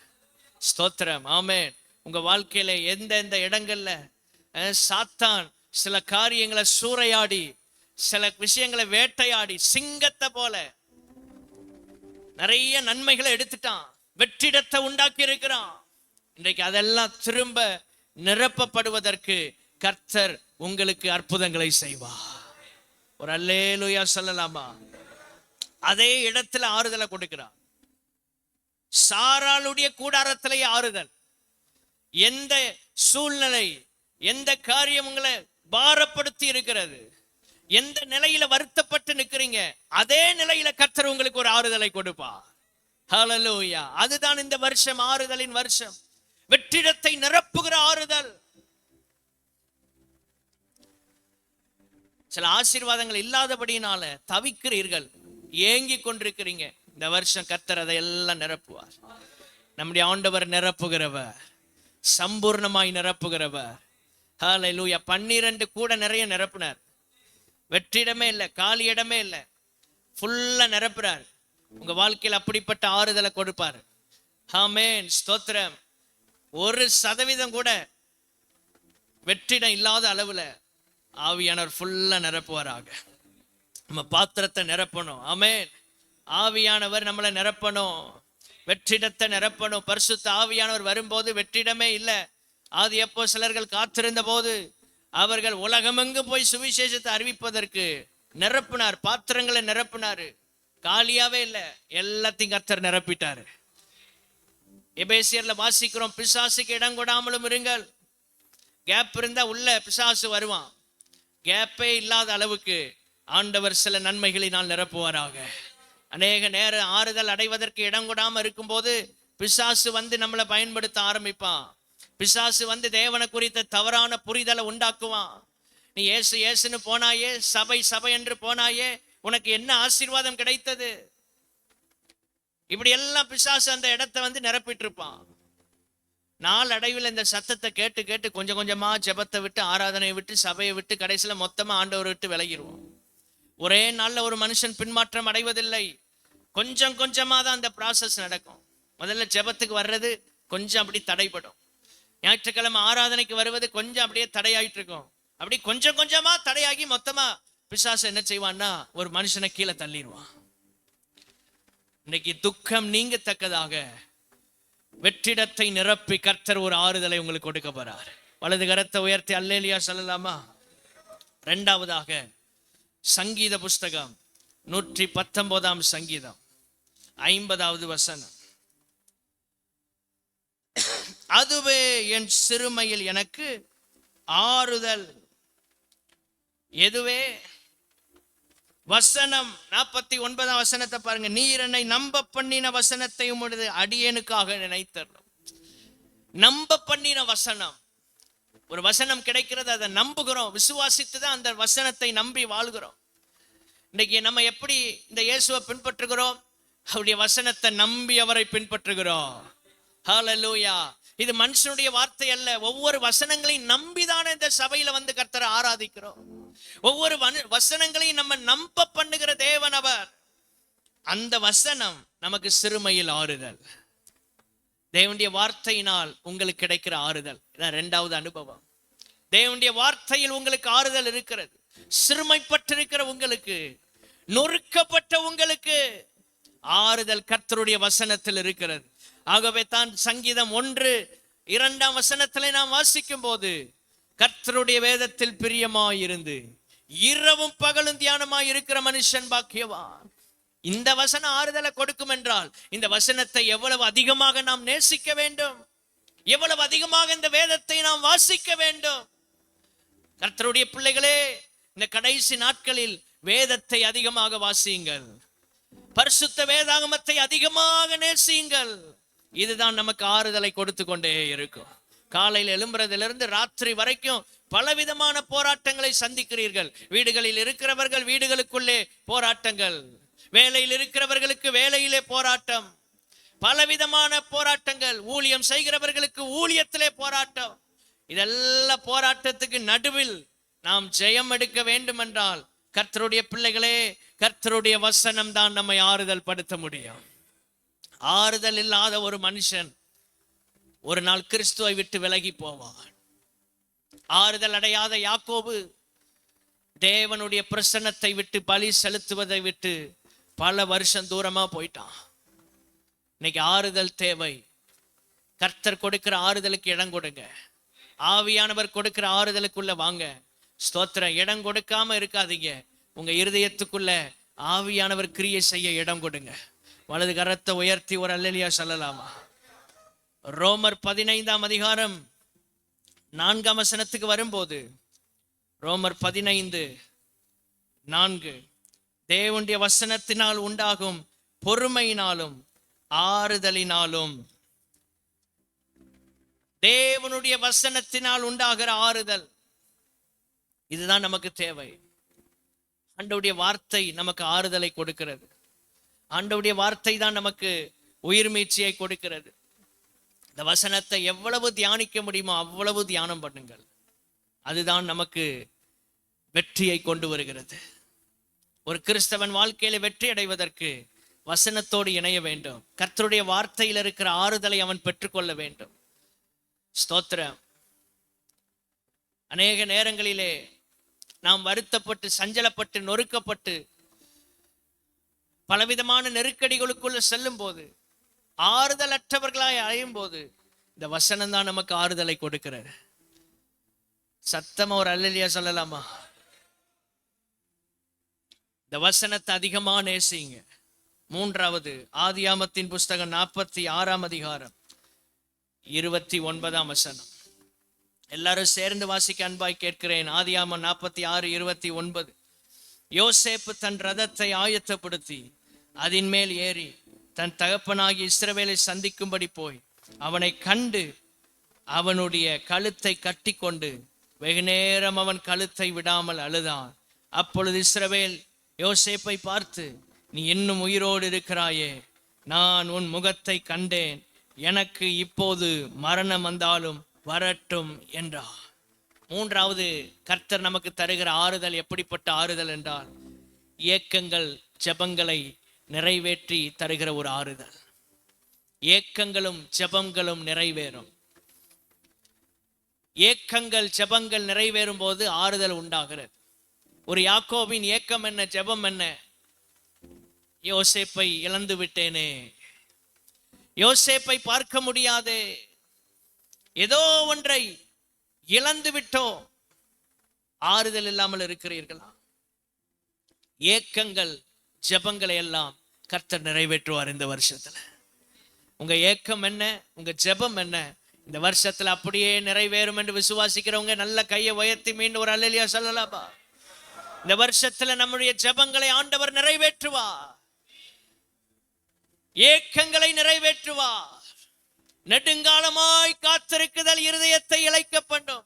ஸ்தோத்திரம். ஆமென். உங்க வாழ்க்கையில எந்த இடங்கள்ல சாத்தான் சில காரியங்களை சூறையாடி, சில விஷயங்களை வேட்டையாடி, சிங்கத்தை போல நிறைய நன்மைகளை எடுத்துட்டான், வெற்றிடத்தை உண்டாக்கி இருக்கிறான். இன்றைக்கு அதெல்லாம் திரும்ப நிரப்பப்படுவதற்கு கர்த்தர் உங்களுக்கு அற்புதங்களை செய்வார். ஒரு அல்லேலூயா சொல்லலாமா? அதே இடத்துல ஆறுதலை கொடுக்கிறார். சாராளுடைய கூடாரத்திலேயே ஆறுதல். எந்த சூழ்நிலை, எந்த காரியம் உங்களை பாரப்படுத்தி இருக்கிறது, எந்த நிலையில வருத்தப்பட்டு நிக்கிறீங்க, அதே நிலையில கர்த்தர் உங்களுக்கு ஒரு ஆறுதலை கொடுப்பார். ஹல்லேலூயா. அதுதான் இந்த வருஷம், ஆறுதலின் வருஷம். வெற்றிடத்தை நிரப்புகிற ஆறுதல். சில ஆசீர்வாதங்கள் இல்லாதபடியினால தவிக்கிறீர்கள், ஏங்கி கொண்டிருக்கிறீங்க. இந்த வருஷம் கர்த்தர் அதையெல்லாம் நிரப்புவார். நம்முடைய ஆண்டவர் நிரப்புகிறவர், சம்பூர்ணமாய் நிரப்புகிறவர். ஹல்லேலூயா. 12 கூட நிறைய நிரப்புனார். வெற்றிடமே இல்லை, காலி இடமே இல்லை, ஃபுல்லா நிரப்புறார். உங்க வாழ்க்கையில் அப்படிப்பட்ட ஆறுதலை கொடுப்பார். ஆமென், ஸ்தோத்திரம். 1% கூட வெற்றிடம் இல்லாத அளவுல ஆவியானவர் ஃபுல்லா நிரப்புவாராக. நம்ம பாத்திரத்தை நிரப்பணும். ஆமென். ஆவியானவர் நம்மளை நிரப்பணும், வெற்றிடத்தை நிரப்பணும். பரிசுத்த ஆவியானவர் வரும்போது வெற்றிடமே இல்லை. ஆதி அப்போஸ்தலர்கள் காத்திருந்த போது அவர்கள் உலகமெங்கும் போய் சுவிசேஷத்தை அறிவிப்பதற்கு நிரப்பினார், பாத்திரங்களை நிரப்பினாரு. காலியாவே இல்லை, எல்லாத்தையும் கர்த்தர் நிரப்பிட்டாரு. எபேசியர்ல வாசிக்கிறோம், பிசாசுக்கு இடம் கொடாமலும் இருங்கள். கேப் இருந்தா உள்ள பிசாசு வருவான். கேப்பே இல்லாத அளவுக்கு ஆண்டவர் சில நன்மைகளினால் நிரப்புவாராக. அநேக நேரம் ஆறுதல் அடைவதற்கு இடம் கொடாம இருக்கும்போது பிசாசு வந்து நம்மளை பயன்படுத்த ஆரம்பிப்பான். பிசாசு வந்து தேவனை குறித்த தவறான புரிதலை உண்டாக்குவான். நீ ஏசு ஏசுன்னு போனாயே, சபை சபை என்று போனாயே, உனக்கு என்ன ஆசீர்வாதம் கிடைத்தது? இப்படி எல்லாம் பிசாசு அந்த இடத்தை வந்து நிரப்பிட்டு இருப்பான். நாளடைவில் இந்த சத்தத்தை கேட்டு கேட்டு கொஞ்சம் கொஞ்சமா ஜெபத்தை விட்டு, ஆராதனையை விட்டு, சபையை விட்டு, கடைசியில மொத்தமா ஆண்டவரை விட்டு விலகிடுவோம். ஒரே நாள்ல ஒரு மனுஷன் பின்மாற்றம் அடைவதில்லை. கொஞ்சம் கொஞ்சமா தான் அந்த ப்ராசஸ் நடக்கும். முதல்ல ஜெபத்துக்கு வர்றது கொஞ்சம் அப்படி தடைப்படும். ஞாயிற்றுக்கிழமை ஆராதனைக்கு வருவது கொஞ்சம் அப்படியே தடையாயிட்டு இருக்கும். அப்படி கொஞ்சம் கொஞ்சமா தடையாகி மொத்தமா பிசாசு என்ன செய்வான்னா ஒரு மனுஷனை கீழே தள்ளிடுவான். இன்னைக்கு துக்கம் நீங்கத்தக்கதாக வெற்றிடத்தை நிரப்பி கர்த்தர் ஒரு ஆறுதலை உங்களுக்கு கொடுக்க போறார். வலது கரத்தை உயர்த்தி அல்லேலியா சொல்லலாமா? 2வதாக சங்கீத புஸ்தகம் 119 சங்கீதம் 50வது வசனம். அதுவே என் சிறுமையில் எனக்கு ஆறுதல். எதுவே? வசனம். 49 வசனத்தை பாருங்க. நீர் என்னை நம்ப பண்ணின வசனத்தை உம்முடைய அடியேனுக்காக நினைத்தரணும். நம்ப பண்ணின வசனம். ஒரு வசனம் கிடைக்கிறது, அதை நம்புகிறோம், விசுவாசித்து தான் அந்த வசனத்தை நம்பி வாழ்கிறோம். இன்னைக்கு நம்ம எப்படி இந்த இயேசுவை பின்பற்றுகிறோம்? அவருடைய வசனத்தை நம்பி அவரை பின்பற்றுகிறோம். ஹல்லேலூயா. இது மனுஷனுடைய வார்த்தை அல்ல. ஒவ்வொரு வசனங்களையும் நம்பிதானே இந்த சபையில வந்து கர்த்தரை ஆராதிக்கிறோம். ஒவ்வொரு வசனங்களையும் நம்ம நம்ப பண்ணுகிற தேவன் அவர். அந்த வசனம் நமக்கு சிறுமையில் ஆறுதல். தேவனுடைய வார்த்தையினால் உங்களுக்கு கிடைக்கிற ஆறுதல். இதான் 2வது அனுபவம். தேவனுடைய வார்த்தையில் உங்களுக்கு ஆறுதல் இருக்கிறது. சிறுமைப்பட்டிருக்கிற உங்களுக்கு, நொறுக்கப்பட்ட உங்களுக்கு ஆறுதல் கர்த்தருடைய வசனத்தில் இருக்கிறது. ஆகவே தான் சங்கீதம் 1:2 வசனத்திலே நாம் வாசிக்கும் போது, கர்த்தருடைய வேதத்தில் பிரியமாயிருந்து இரவும் பகலும் தியானமாய் இருக்கிற மனுஷன் பாக்கியவான். இந்த வசனம் ஆறுதலை கொடுக்கும் என்றால் இந்த வசனத்தை எவ்வளவு அதிகமாக நாம் நேசிக்க வேண்டும், எவ்வளவு அதிகமாக இந்த வேதத்தை நாம் வாசிக்க வேண்டும். கர்த்தருடைய பிள்ளைகளே, இந்த கடைசி நாட்களில் வேதத்தை அதிகமாக வாசியுங்கள், பரிசுத்த வேதாகமத்தை அதிகமாக நேசியுங்கள். இதுதான் நமக்கு ஆறுதலை கொடுத்து கொண்டே இருக்கும். காலையில் எழும்புறதிலிருந்து ராத்திரி வரைக்கும் பலவிதமான போராட்டங்களை சந்திக்கிறீர்கள். வீடுகளில் இருக்கிறவர்கள் வீடுகளுக்குள்ளே போராட்டங்கள், வேலையில் இருக்கிறவர்களுக்கு வேலையிலே போராட்டம், பலவிதமான போராட்டங்கள், ஊழியம் செய்கிறவர்களுக்கு ஊழியத்திலே போராட்டம். இதெல்லாம் போராட்டத்துக்கு நடுவில் நாம் ஜெயம் எடுக்க வேண்டும் என்றால் கர்த்தருடைய பிள்ளைகளே, கர்த்தருடைய வசனம் தான் நம்மை ஆறுதல் படுத்த முடியும். ஆறுதல் இல்லாத ஒரு மனுஷன் ஒரு நாள் கிறிஸ்துவை விட்டு விலகி போவான். ஆறுதல் அடையாத யாக்கோபு தேவனுடைய பிரசன்னத்தை விட்டு பலி செலுத்துவதை விட்டு பல வருஷம் தூரமா போயிட்டான். இன்னைக்கு ஆறுதல் தேவை. கர்த்தர் கொடுக்கிற ஆறுதலுக்கு இடம் கொடுங்க. ஆவியானவர் கொடுக்கிற ஆறுதலுக்குள்ள வாங்க. ஸ்தோத்திரம். இடம் கொடுக்காம இருக்காதீங்க. உங்க இருதயத்துக்குள்ள ஆவியானவர் கிரியை செய்ய இடம் கொடுங்க. வலது கரத்தை உயர்த்தி ஒரு அல்லேலூயா சொல்லலாமா? ரோமர் 15ஆம் அதிகாரம் 4ஆம் வசனத்துக்கு வரும்போது, ரோமர் 15:4, தேவனுடைய வசனத்தினால் உண்டாகும் பொறுமையினாலும் ஆறுதலினாலும், தேவனுடைய வசனத்தினால் உண்டாகிற ஆறுதல், இதுதான் நமக்கு தேவை. ஆண்டவருடைய வார்த்தை நமக்கு ஆறுதலை கொடுக்கிறது. ஆண்டவருடைய வார்த்தை தான் நமக்கு உயிர் மீட்சியை கொடுக்கிறது. இந்த வசனத்தை எவ்வளவு தியானிக்க முடியுமோ அவ்வளவு தியானம் பண்ணுங்கள். அதுதான் நமக்கு வெற்றியை கொண்டு வருகிறது. ஒரு கிறிஸ்தவன் வாழ்க்கையில வெற்றி அடைவதற்கு வசனத்தோடு இணைய வேண்டும். கர்த்தருடைய வார்த்தையில் இருக்கிற ஆறுதலை அவன் பெற்றுக்கொள்ள வேண்டும். ஸ்தோத்திரம். அநேக நேரங்களிலே நாம் வருத்தப்பட்டு, சஞ்சலப்பட்டு, நொறுக்கப்பட்டு, பலவிதமான நெருக்கடிகளுக்குள்ள செல்லும் போது, ஆறுதல் அற்றவர்களாய் அழையும் போது, இந்த வசனம் தான் நமக்கு ஆறுதலை கொடுக்கிறது. சத்தமா ஒரு அல்லேலூயா சொல்லலாமா? இந்த வசனத்தை அதிகமா நேசிங்க. 3வது ஆதியாமத்தின் புஸ்தகம் 46ஆம் அதிகாரம் 29ஆம் வசனம். எல்லாரும் சேர்ந்து வாசிக்க அன்பாய் கேட்கிறேன். ஆதியாமம் 46:29. யோசேப்பு தன் ரதத்தை ஆயத்தப்படுத்தி அதன் மேல் ஏறி தன் தகப்பனாகி இஸ்ரவேலை சந்திக்கும்படி போய் அவனை கண்டு அவனுடைய கழுத்தை கட்டி கொண்டு வெகு நேரம் அவன் கழுத்தை விடாமல் அழுதான். அப்பொழுது இஸ்ரவேல் யோசேப்பை பார்த்து, நீ இன்னும் உயிரோடு இருக்கிறாயே, நான் உன் முகத்தை கண்டேன், எனக்கு இப்போது மரணம் வந்தாலும் வரட்டும் என்றார். 3வது கர்த்தர் நமக்கு தருகிற ஆறுதல் எப்படிப்பட்ட ஆறுதல் என்றால், ஏக்கங்கள் ஜெபங்களை நிறைவேற்றி தருகிற ஒரு ஆறுதல். ஏக்கங்களும் ஜெபங்களும் நிறைவேறும். ஏக்கங்கள் ஜெபங்கள் நிறைவேறும் போது ஆறுதல் உண்டாகிறது. ஒரு யாக்கோபின் ஏக்கம் என்ன, ஜெபம் என்ன? யோசேப்பை இழந்து விட்டேனே, யோசேப்பை பார்க்க முடியாதே, ஏதோ ஒன்றை இழந்து விட்டோம். ஆறுதல் இல்லாமல் இருக்கிறீர்களா? ஏக்கங்கள் ஜெபங்களை எல்லாம் கர்த்தர் நிறைவேற்றுவார் இந்த வருஷத்துல. உங்க ஏக்கம் என்ன, உங்க ஜெபம் என்ன, இந்த வருஷத்துல அப்படியே நிறைவேறும் என்று விசுவாசிக்கிறவங்க நல்ல கையை உயர்த்தி மீண்டும் ஒரு அல்லேலூயா சொல்லலாமா? இந்த வருஷத்துல நம்முடைய ஜெபங்களை ஆண்டவர் நிறைவேற்றுவார். ஏக்கங்களை நிறைவேற்றுவார். நெடுங்காலமாய் காத்திருக்குதல் இருதயத்தை இளைக்க பண்ணும்.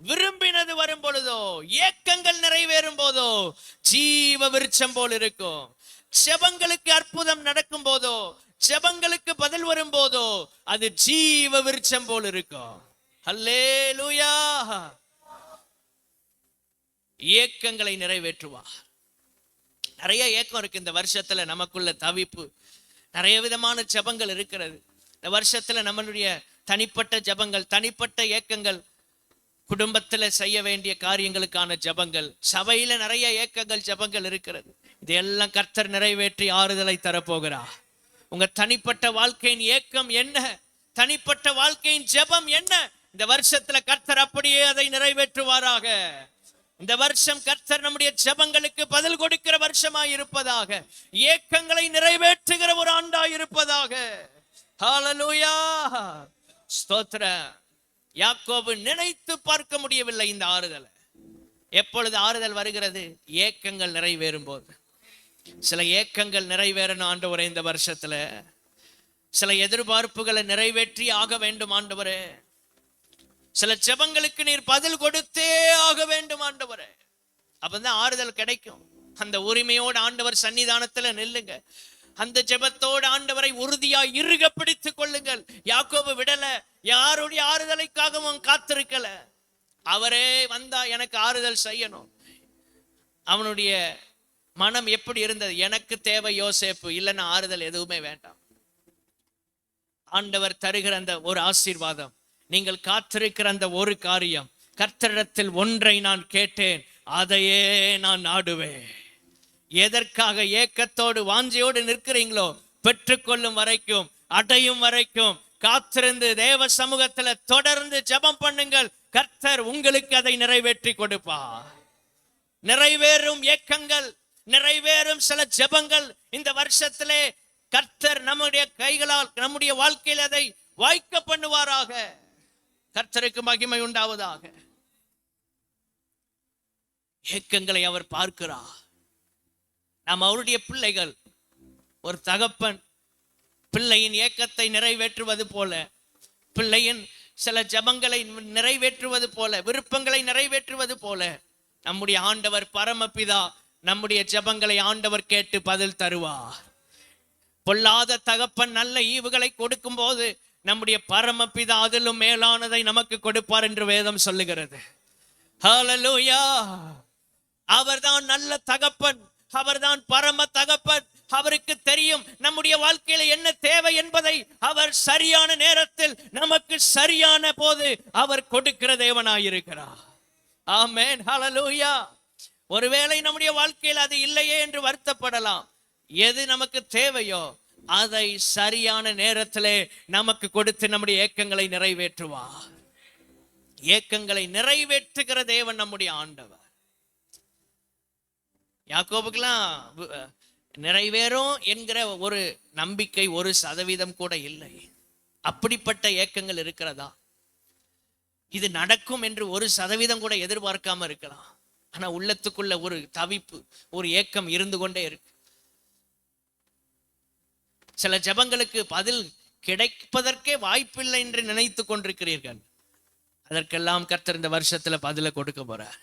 விரும்பினது வரும் பொழுதோ, ஏக்கங்கள் நிறைவேறும் போதோ ஜீவ விருட்சம் போல் இருக்கும். ஜெபங்களுக்கு அற்புதம் நடக்கும் போதோ, ஜெபங்களுக்கு பதில் வரும் போதோ அது ஜீவ விருட்சம் போல் இருக்கும். அல்லேலூயா. ஏக்கங்களை நிறைவேற்றுவார். நிறைய ஏக்கம் இருக்கு இந்த வருஷத்துல. நமக்குள்ள தவிப்பு, நிறைய விதமான ஜெபங்கள் இருக்கிறது இந்த வருஷத்துல. நம்மளுடைய தனிப்பட்ட ஜெபங்கள், தனிப்பட்ட ஏக்கங்கள், குடும்பத்துல செய்ய வேண்டிய காரியங்களுக்கான ஜெபங்கள், சபையில நிறைய ஏக்கங்கள் ஜெபங்கள் இருக்கிறது. இதெல்லாம் கர்த்தர் நிறைவேற்றி ஆறுதலை தரப்போகிறார். உங்க தனிப்பட்ட வாழ்க்கையின் ஏக்கம் என்ன, தனிப்பட்ட வாழ்க்கையின் ஜெபம் என்ன, இந்த வருஷத்துல கர்த்தர் அப்படியே அதை நிறைவேற்றுவாராக. இந்த வருஷம் கர்த்தர் நம்முடைய ஜெபங்களுக்கு பதில் கொடுக்கிற வருஷமாய் இருப்பதாக, ஏக்கங்களை நிறைவேற்றுகிற ஒரு ஆண்டாய் இருப்பதாக. ஹல்லேலூயா. ஸ்தோத்திரம். யாக்கோபு நினைத்து பார்க்க முடியவில்லை இந்த ஆறுதலை. எப்பொழுது ஆறுதல் வருகிறது? ஏக்கங்கள் நிறைவேறும் போது. சில ஏக்கங்கள் நிறைவேறணும் ஆண்டவரே இந்த வருஷத்துல. சில எதிர்பார்ப்புகளை நிறைவேற்றி ஆக வேண்டும் ஆண்டவரே. சில ஜெபங்களுக்கு நீர் பதில் கொடுத்தே ஆக வேண்டும் ஆண்டவரே. அப்பதான் ஆறுதல் கிடைக்கும். அந்த உரிமையோடு ஆண்டவர் சன்னிதானத்துல நில்லுங்க. அந்த ஜெபத்தோடு ஆண்டவரை உறுதியா இறுக பிடித்துக் கொள்ளுங்கள். யாக்கோபு விடல, யாருடைய ஆறுதலுக்காகவும் காத்திருக்கல. அவரே வந்தா எனக்கு ஆறுதல் செய்யணும். அவனுடைய மனம் எப்படி இருந்தது? எனக்கு தேவை யோசேப்பு, இல்லைன்னா ஆறுதல் எதுவுமே வேண்டாம். ஆண்டவர் தருகிற அந்த ஒரு ஆசீர்வாதம், நீங்கள் காத்திருக்கிற அந்த ஒரு காரியம், கர்த்தரிடத்தில் ஒன்றை நான் கேட்டேன், அதையே நான் நாடுவேன். எதற்காக ஏக்கத்தோடு வாஞ்சையோடு நிற்கிறீங்களோ, பெற்றுக்கொள்ளும் வரைக்கும், அடையும் வரைக்கும் காத்திருந்து தேவ சமூகத்துல தொடர்ந்து ஜெபம் பண்ணுங்கள். கர்த்தர் உங்களுக்கு அதை நிறைவேற்றி கொடுப்பார். நிறைவேறும் ஏக்கங்கள், நிறைவேறும் சில ஜெபங்கள் இந்த வருஷத்திலே கர்த்தர் நம்முடைய கைகளால் நம்முடைய வாழ்க்கையில் அதை வாய்க்க பண்ணுவாராக. கர்த்தருக்கு மகிமை உண்டாவதாக. ஏக்கங்களை அவர் பார்க்கிறார். நாம் அவருடைய பிள்ளைகள். ஒரு தகப்பன் பிள்ளையின் ஏக்கத்தை நிறைவேற்றுவது போல, பிள்ளையின் சில ஜெபங்களை நிறைவேற்றுவது போல, விருப்பங்களை நிறைவேற்றுவது போல, நம்முடைய ஆண்டவர் பரமபிதா நம்முடைய ஜெபங்களை ஆண்டவர் கேட்டு பதில் தருவார். பொல்லாத தகப்பன் நல்ல ஈவுகளை கொடுக்கும் போது நம்முடைய பரமபிதா அதிலும் மேலானதை நமக்கு கொடுப்பார் என்று வேதம் சொல்லுகிறது. ஹல்லேலூயா. அவர்தான் நல்ல தகப்பன், அவர்தான் பரம தகப்பன். அவருக்கு தெரியும் நம்முடைய வாழ்க்கையில என்ன தேவை என்பதை. அவர் சரியான நேரத்தில் நமக்கு சரியான போது அவர் கொடுக்கிற தேவனாயிருக்கிறார். ஆமென், ஹல்லேலூயா. ஒருவேளை நம்முடைய வாழ்க்கையில் அது இல்லையே என்று வருத்தப்படலாம். எது நமக்கு தேவையோ அதை சரியான நேரத்திலே நமக்கு கொடுத்து நம்முடைய ஏக்கங்களை நிறைவேற்றுவார். ஏக்கங்களை நிறைவேற்றுகிற தேவன் நம்முடைய ஆண்டவர். யாக்கோபுக்கெல்லாம் நிறைவேறும் என்கிற ஒரு நம்பிக்கை 1% கூட இல்லை. அப்படிப்பட்ட ஏக்கங்கள் இருக்கிறதா? இது நடக்கும் என்று 1% கூட எதிர்பார்க்காம இருக்கலாம். ஆனா உள்ளத்துக்குள்ள ஒரு தவிப்பு, ஒரு ஏக்கம் இருந்து கொண்டே இருக்கு. சில ஜெபங்களுக்கு பதில் கிடைப்பதற்கே வாய்ப்பில்லை என்று நினைத்து கொண்டிருக்கிறீர்கள். அதற்கெல்லாம் கர்த்தர் இந்த வருஷத்துல பதில கொடுக்க போறார்.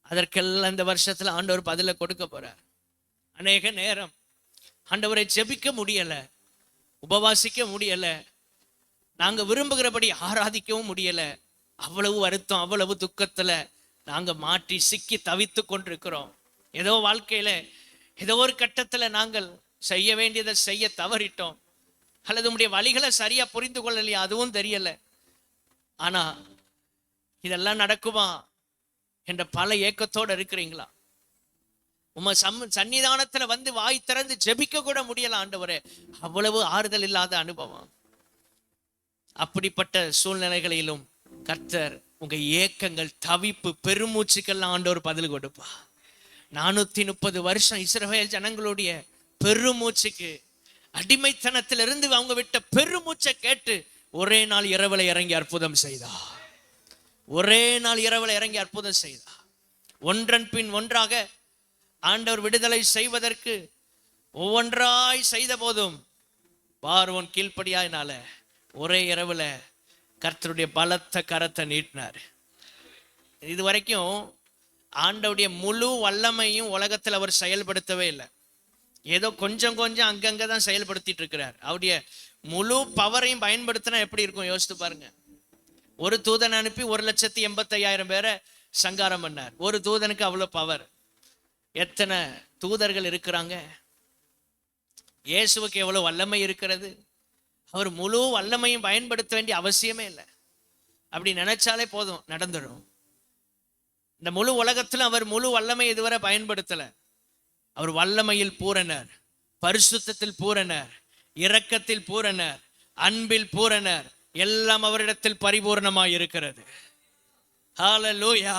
அதற்கெல்லாம் இந்த வருஷத்துல ஆண்டவர் பதில கொடுக்க போறார். அநேக நேரம் ஆண்டவரை ஜெபிக்க முடியல, உபவாசிக்க முடியல, நாங்க விரும்புகிறபடி ஆராதிக்கவும் முடியல. அவ்வளவு வருத்தம், அவ்வளவு துக்கத்துல நாங்க மாற்றி சிக்கி தவித்து கொண்டிருக்கிறோம். ஏதோ வாழ்க்கையில ஏதோ ஒரு கட்டத்துல நாங்கள் செய்ய வேண்டியதை செய்ய தவறிட்டோம், அல்லது உடைய வழிகளை சரியா புரிந்து கொள்ளலையா, அதுவும் தெரியல. ஆனா இதெல்லாம் நடக்குமா என்ற பல ஏக்கத்தோடு இருக்கிறீங்களா? உம சன்னிதானத்துல வந்து வாய் திறந்து ஜெபிக்க கூட முடியல ஆண்டவரே. அவ்வளவு ஆறுதல் இல்லாத அனுபவம். அப்படிப்பட்ட சூழ்நிலைகளிலும் கர்த்தர் உங்க ஏக்கங்கள், தவிப்பு, பெருமூச்சுக்கெல்லாம் ஆண்டவர் பதில் கொடுப்பா. 430 வருஷம் இஸ்ரவேல் ஜனங்களுடைய பெருமூச்சுக்கு, அடிமைத்தனத்திலிருந்து அவங்க விட்ட பெருமூச்சை கேட்டு ஒரே நாள் இரவுல இறங்கி அற்புதம் செய்தா. ஒரே நாள் இரவுல இறங்கி அற்புதம் செய்தா. ஒன்றன் பின் ஒன்றாக ஆண்டவர் விடுதலை செய்வதற்கு ஒவ்வொன்றாய் செய்த போதும் பார்வோன் கீழ்ப்படியாயினால ஒரே இரவுல கர்த்தருடைய பலத்த கரத்தை நீட்டினார். இதுவரைக்கும் ஆண்டவருடைய முழு வல்லமையும் உலகத்தில் அவர் செயல்படுத்தவே இல்லை. ஏதோ கொஞ்சம் கொஞ்சம் அங்கங்க தான் செயல்படுத்திட்டு இருக்கிறார். அவருடைய முழு பவரையும் பயன்படுத்தினா எப்படி இருக்கும் யோசித்து பாருங்க. ஒரு தூதன் அனுப்பி 1,85,000 பேரை சங்காரம் பண்ணார். ஒரு தூதனுக்கு அவ்வளவு பவர். எத்தனை தூதர்கள் இருக்கிறாங்க? இயேசுவுக்கு எவ்வளவு வல்லமை இருக்கிறது. அவர் முழு வல்லமையும் பயன்படுத்த வேண்டிய அவசியமே இல்லை. அப்படி நினைச்சாலே போதும், நடந்துடும். இந்த முழு உலகத்துல அவர் முழு வல்லமை இதுவரை பயன்படுத்தல. அவர் வல்லமையில் பூரணர், பரிசுத்தத்தில் பூரணர், இரக்கத்தில் பூரணர், அன்பில் பூரணர். எல்லாம் அவரிடத்தில் பரிபூர்ணமாய் இருக்கிறது. ஹல்லேலூயா,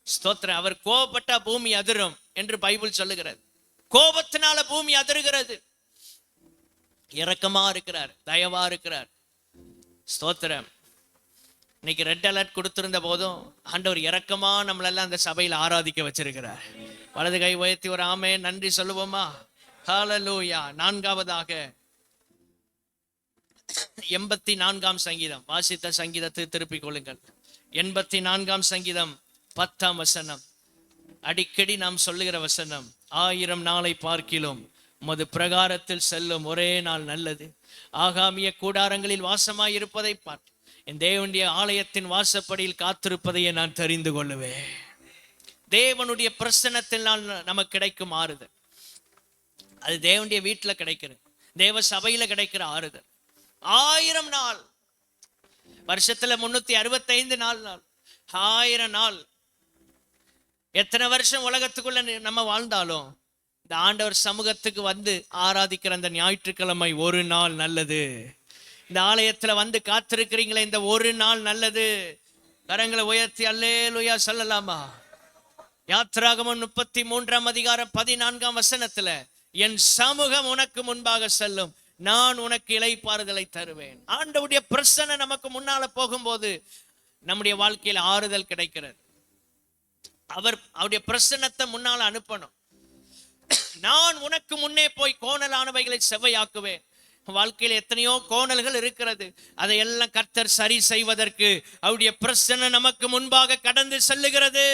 ஸ்தோத்திரம். அவர் கோபப்பட்டா பூமி அதிரும் என்று பைபிள் சொல்லுகிறது. கோபத்தினால பூமி அதிருகிறது. இரக்கமா இருக்கிறார், தயவா இருக்கிறார். ஸ்தோத்திரம். இன்னைக்கு ரெட் அலர்ட் கொடுத்திருந்த போதும் ஆண்டவர் இரக்கமா நம்மளெல்லாம் அந்த சபையில் ஆராதிக்க வச்சிருக்கிறார். வலது கை உயர்த்தி ஒரு ஆமென் நன்றி சொல்லுவோமா? ஹல்லேலூயா. 4வதாக 84ஆம் சங்கீதம், வாசித்த சங்கீதத்தை திருப்பிக் கொள்ளுங்கள். 84ஆம் சங்கீதம் 10ஆம் வசனம். அடிக்கடி நாம் சொல்லுகிற வசனம். 1000 நாளை பார்க்கிலும் உமது பிரகாரத்தில் செல்லும் ஒரே நாள் நல்லது. ஆகாமிய கூடாரங்களில் வாசமாய் இருப்பதை பார்த்து என் தேவனுடைய ஆலயத்தின் வாசப்படியில் காத்திருப்பதையே நான் தெரிந்து கொள்ளுவேன். தேவனுடைய பிரசன்னத்தில் நமக்கு கிடைக்கும் ஆறுதல், அது தேவனுடைய வீட்டில் கிடைக்கிறது, தேவ சபையில கிடைக்கிற ஆறுதல். 1000 நாள், வருஷத்துல 365 நாள், 1000 நாள், எத்தனை வருஷம் உலகத்துக்குள்ள நம்ம வாழ்ந்தாலும் இந்த ஆண்டவர் சமூகத்துக்கு வந்து ஆராதிக்கிற அந்த ஞாயிற்றுக்கிழமை ஒரு நாள் நல்லது. இந்த ஆலயத்துல வந்து காத்திருக்கிறீங்களே, இந்த ஒரு நாள் நல்லது. கரங்களை உயர்த்தி அல்லேலூயா சொல்லலாமா? யாத்திராகமம் 33ஆம் அதிகாரம் 14ஆம் வசனத்துல, என் சமூகம் உனக்கு முன்பாக செல்லும், நான் உனக்கு இளைப்பாறுதலை தருவேன். ஆண்டவருடைய பிரசன்னம் நமக்கு முன்னால போகும்போது நம்முடைய வாழ்க்கையில ஆறுதல் கிடைக்கிறது. அவருடைய பிரசன்னத்தை முன்னால அனுப்பணும். நான் உனக்கு முன்னே போய் கோணலானவைகளை செவ்வையாக்குவேன். வாழ்க்கையில் எத்தனையோ கோணல்கள் இருக்கிறது, அதையெல்லாம் கர்த்தர் சரி செய்வதற்கு அவருடைய பிரசன்னம் நமக்கு முன்பாக கடந்து செல்லுகிறது.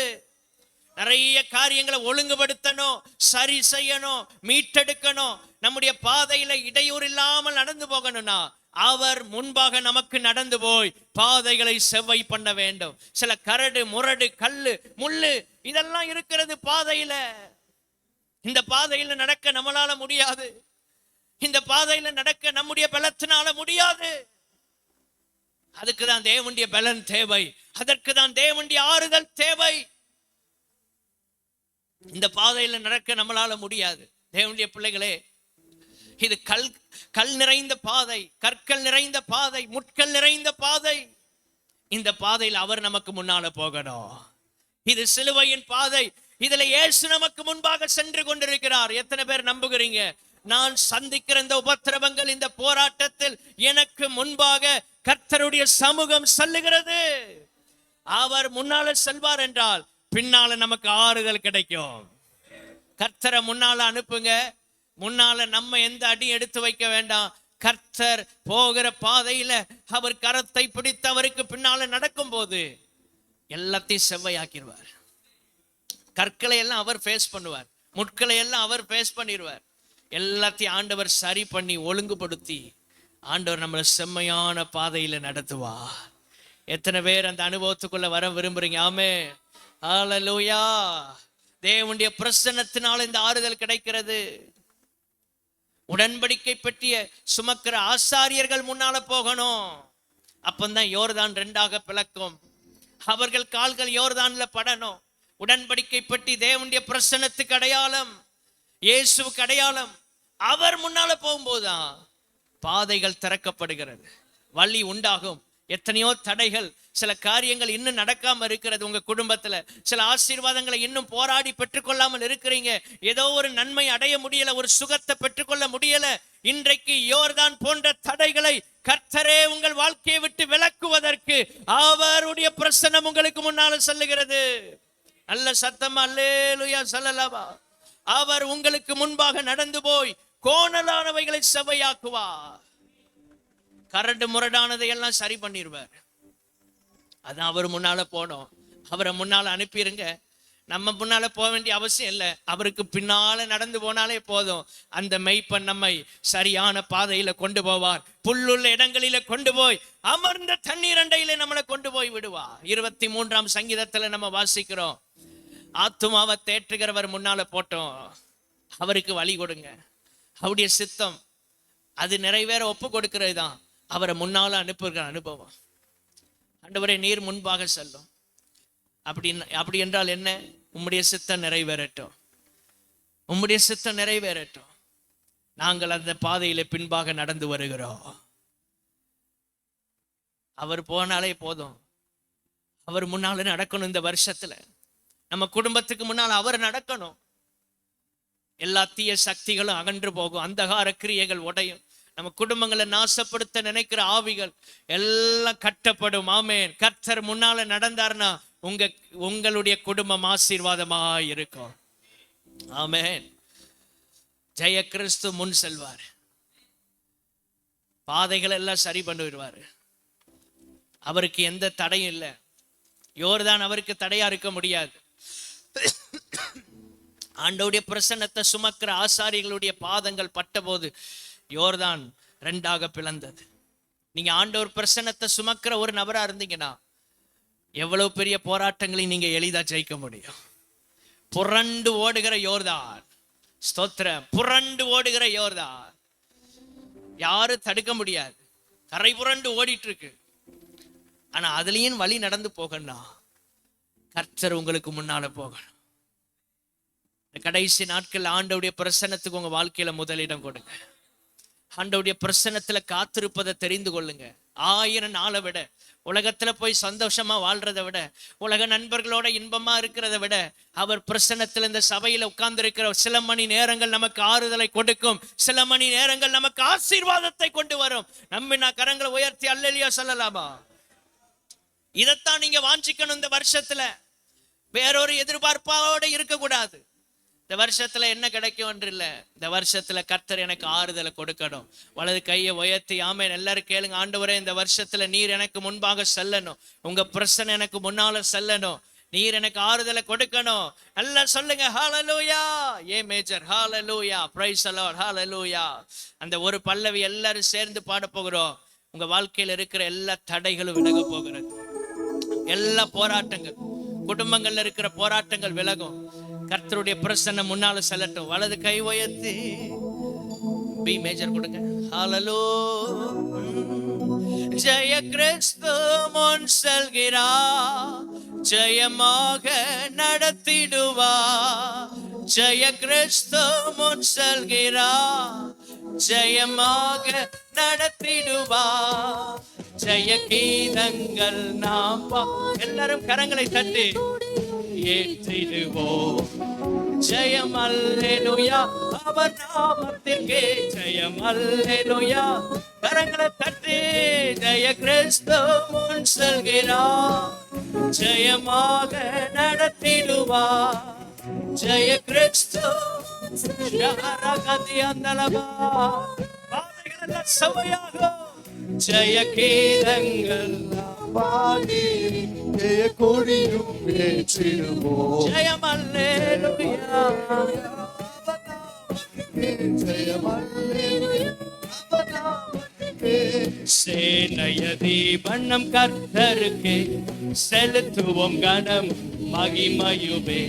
நிறைய காரியங்களை ஒழுங்குபடுத்தணும், சரி செய்யணும், மீட்டெடுக்கணும். நம்முடைய பாதையில இடையூறு இல்லாமல் நடந்து போகணும்னா அவர் முன்பாக நமக்கு நடந்து போய் பாதைகளை செவ்வை பண்ண வேண்டும். சில கரடு முரடு கல்லு முள்ளு இதெல்லாம் இருக்கிறது பாதையில. இந்த பாதையில நடக்க நம்மளால முடியாது. இந்த பாதையில நடக்க நம்முடைய பலத்தினால முடியாது. அதுக்கு தான் தேவனுடைய பலன் தேவை. அதற்கு தான் தேவனுடைய ஆறுதல் தேவை. இந்த பாதையில நடக்க நம்மளால முடியாது. தேவனுடைய பிள்ளைகளே, இது கல் நிறைந்த பாதை, கற்கள் நிறைந்த பாதை, முட்கள் நிறைந்த பாதை. இந்த பாதையில் அவர் நமக்கு முன்னால போகணும். இது சிலுவையின் பாதை. இதுல இயேசு நமக்கு முன்பாக சென்று கொண்டிருக்கிறார். எத்தனை பேர் நம்புகிறீங்க? நான் சந்திக்கிற இந்த உபத்திரவங்கள், இந்த போராட்டத்தில் எனக்கு முன்பாக கர்த்தருடைய சமூகம் செல்லுகிறது. அவர் முன்னால செல்வார் என்றால் பின்னால நமக்கு ஆறுதல் கிடைக்கும். கர்த்தரை முன்னால அனுப்புங்க. முன்னால நம்ம எந்த அடி எடுத்து வைக்க வேண்டாம். கர்த்தர் போகிற பாதையில அவர் கரத்தை பிடித்து அவருக்கு பின்னால நடக்கும் போது எல்லாத்தையும் செவ்வையாக்கிடுவார். கற்களை எல்லாம் அவர் ஃபேஸ் பண்ணுவார், முட்களை எல்லாம் அவர் ஃபேஸ் பண்ணிடுவார். எல்லாத்தையும் ஆண்டவர் சரி பண்ணி ஒழுங்குபடுத்தி ஆண்டவர் நம்மளை செம்மையான பாதையில நடத்துவார். எத்தனை பேர் அந்த அனுபவத்துக்குள்ள வர விரும்புறீங்க? ஆமென், ஹல்லேலூயா. தேவனுடைய பிரசன்னத்தினால் இந்த ஆறுதல் கிடைக்கிறது. உடன்படிக்கை பற்றிய சுமக்கிற ஆசாரியர்கள் முன்னால போகணும். அப்பந்தான் யோர்தான் 2ஆக பிளக்கும். அவர்கள் கால்கள் யோர்தான்ல படணும். உடன்படிக்கை பற்றி தேவனுடைய பிரசன்னத்துக்கு அடையாளம், இயேசுவுக்கு அடையாளம். அவர் முன்னால போகும்போதுதான் பாதைகள் திறக்கப்படுகிறது, வழி உண்டாகும். எத்தனையோ தடைகள், சில காரியங்கள் இன்னும் நடக்காம இருக்கிறது. உங்க குடும்பத்துல சில ஆசீர்வாதங்களை இன்னும் போராடி பெற்றுக்கொள்ளாமல் இருக்கிறீங்க. ஏதோ ஒரு நன்மை அடைய முடியல, ஒரு சுகத்தை பெற்றுக்கொள்ள முடியல. இன்றைக்கு யோர்தான் போன்ற தடைகளை கர்த்தரே உங்கள் வாழ்க்கையை விட்டு விலக்குவதற்கு அவருடைய பிரசன்னம் உங்களுக்கு முன்னால செல்லுகிறது. நல்ல சத்தமா அல்லேலூயா சொல்லலாமா? அவர் உங்களுக்கு முன்பாக நடந்து போய் கோணலானவைகளை செவ்வையாக்குவார். கரடு முரடானதை எல்லாம் சரி பண்ணிடுவார். அதான் அவர் முன்னால போனோம். அவரை முன்னால அனுப்பிடுங்க. நம்ம முன்னால போக வேண்டிய அவசியம் இல்லை. அவருக்கு பின்னால நடந்து போனாலே போதும். அந்த மெய்ப்பன் நம்மை சரியான பாதையில கொண்டு போவார். புல்லுள்ள இடங்களில கொண்டு போய் அமர்ந்த தண்ணீர் அண்டையில நம்மளை கொண்டு போய் விடுவார். 23ஆம் சங்கீதத்துல நம்ம வாசிக்கிறோம், ஆத்துமாவை தேற்றுகிறவர் முன்னால போட்டோம், அவருக்கு வழி கொடுங்க. அவருடைய சித்தம் அது நிறைவேற ஒப்பு கொடுக்கிறது தான் அவரை முன்னால அனுப்புகிற அனுபவம். ஆண்டவரே, நீர் முன்பாக செல்லும். அப்படி என்றால் என்ன? உம்முடைய சித்தம் நிறைவேறட்டும், உம்முடைய சித்தம் நிறைவேறட்டும். நாங்கள் அந்த பாதையில பின்பாக நடந்து வருகிறோம். அவர் போனாலே போதும். அவர் முன்னால நடக்கணும். இந்த வருஷத்துல நம்ம குடும்பத்துக்கு முன்னால் அவர் நடக்கணும். எல்லா தீய சக்திகளும் அகன்று போகும், அந்தகார கிரியைகள் உடையும், நம்ம குடும்பங்களை நாசப்படுத்த நினைக்கிற ஆவிகள் எல்லாம் கட்டப்படும். ஆமென். கர்த்தர் முன்னால நடந்தார்னா உங்களுடைய குடும்பம் ஆசீர்வாதமாய் இருக்கும். ஆமென். ஜெய கிறிஸ்து முன் செல்வார், பாதைகள் எல்லாம் சரி பண்ணிடுவார். அவருக்கு எந்த தடையும் இல்லை. யோர்தான் அவருக்கு தடையா இருக்க முடியாது. ஆண்டவருடைய பிரசன்னத்தை சுமக்கிற ஆசாரிகளுடைய பாதங்கள் பட்ட போது யோர்தான் 2ஆக பிளந்தது. நீங்க ஆண்டவர் பிரசன்னத்தை சுமக்கிற ஒரு நபரா இருந்தீங்கன்னா எவ்வளவு பெரிய போராட்டங்களை நீங்க எளிதா ஜெயிக்க முடியும். புரண்டு ஓடுகிற யோர்தான், ஸ்தோத்திரம், புரண்டு ஓடுகிற யோர்தான் யாரும் தடுக்க முடியாது. கரை புரண்டு ஓடிட்டு இருக்கு. ஆனா அதுலயும் வழி நடந்து போகணும். கர்த்தர் உங்களுக்கு முன்னால போகணும். கடைசி நாட்கள் ஆண்டவருடைய பிரசன்னத்துக்கு உங்க வாழ்க்கையில முதலிடம் கொடுங்க. ஆண்டவருடைய பிரசன்னத்துல காத்திருப்பதை தெரிந்து கொள்ளுங்க. 1000 நாளை விட, உலகத்துல போய் சந்தோஷமா வாழ்றதை விட, உலக நண்பர்களோட இன்பமா இருக்கிறத விட, அவர் பிரசன்னத்துல இந்த சபையில உட்கார்ந்து இருக்கிற சில மணி நேரங்கள் நமக்கு ஆறுதலை கொடுக்கும். சில மணி நேரங்கள் நமக்கு ஆசீர்வாதத்தை கொண்டு வரும். நம்பினா கரங்களை உயர்த்தி அல்லேலூயா சொல்லலாமா? இதைத்தான் நீங்க வாஞ்சிக்கணும். இந்த வருஷத்துல வேறொரு எதிர்பார்ப்போட இருக்கக்கூடாது. இந்த வருஷத்துல என்ன கிடைக்கும் என்று இல்லை, இந்த வருஷத்துல கர்த்தர் எனக்கு ஆறுதலை கொடுக்கணும். வலது கையை உயர்த்தி ஆமென் எல்லாரும் கேளுங்க. ஆண்டவரே, இந்த வருஷத்துல நீர் எனக்கு முன்பாக செல்லணும். உங்க பிரச்சனை எனக்கு முன்னால செல்லணும். நீர் எனக்கு ஆறுதலை கொடுக்கணும். நல்லா சொல்லுங்க hallelujah. A major hallelujah, praise the Lord hallelujah. அந்த ஒரு பல்லவி எல்லாரும் சேர்ந்து பாட போகிறோம். உங்க வாழ்க்கையில இருக்கிற எல்லா தடைகளும் விலக போகிறது. எல்லா போராட்டங்கள், குடும்பங்கள்ல இருக்கிற போராட்டங்கள் விலகும். கர்த்தருடைய பிரசன்னம் முன்னால செல்லட்டும். வலது கை உயர்த்தி பி மேஜர் கொடுங்க. ஹல்லேலூயா. ஜெய கிறிஸ்து முன் செல்கிறார், ஜெயமாக நடத்திடுவார். ஜெய கிறிஸ்து முன் செல்கிறார், ஜெயமாக நடத்திடுவார். ஜெய கீதங்கள் நாம் எல்லாரும் கரங்களை தட்டி ஏற்றிடுவோம். ஜெயம் அல்லேலூயா, அவர் நாமத்திற்கே ஜெயம் அல்லேலூயா. கரங்களை தட்டி ஜெய கிறிஸ்து முன் செல்கிறார், ஜெயமாக நடத்திடுவார். ஜெய கிறிஸ்து சபையாக ஜெய கீதங்கள் பாடி ஜெய கொடியும் ஏற்றிடுவோம். ஜெயம் அல்லேலூயா, ஜெயம் அல்லேலூயா. சேனையதி வண்ணம் கர்த்தருக்கு செலுத்துவோம் கனம் மகிமையுமே.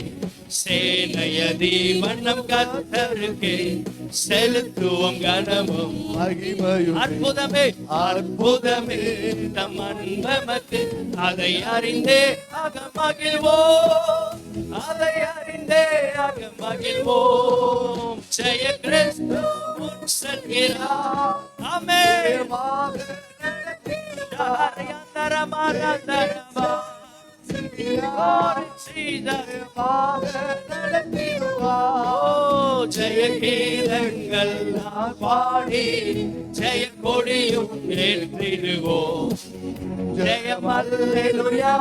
சேனையதி வண்ணம் கர்த்தருக்கு செலுத்துவோம் கனமும் மகிமையும். அற்புதமே அற்புதமே தம் அன்பமக்கு, அதை அறிந்தே ஆக மகிழ்வோம். அதை அறிந்தே ஆக மகிழ்வோம். ஜெய கிறிஸ்து முன் செல்கிறார், ஆமென். ஜெய கீதங்கள் பாடி ஜெய கொடியும் ஏற்றிடுவோம். ஜெயம் அல்லேலூயா,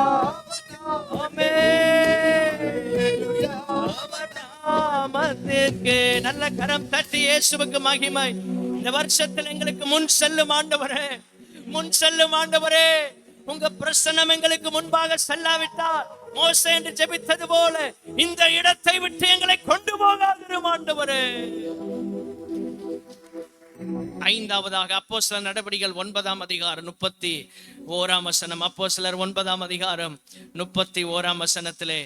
நல்ல கரம் தட்டி இயேசுவுக்கு மகிமை. இந்த வருஷத்தில் எங்களுக்கு முன் செல்லும் ஆண்டவரே, முன் செல்லும் ஆண்டவரே. உங்க பிரசன்னம் எங்களுக்கு முன்பாக செல்லாவிட்டால் மோசே என்று ஜெபித்தது போல இந்த இடத்தை விட்டு எங்களை கொண்டு போகாதிரும் ஆண்டவரே. ஐந்தாவதாக அப்போஸ்தலர் நடபடிகள் 9ஆம் அதிகாரம் 31ஆம் வசனம். அப்போஸ்தலர் 9ஆம் அதிகாரம் 31ஆம் வசனத்திலே,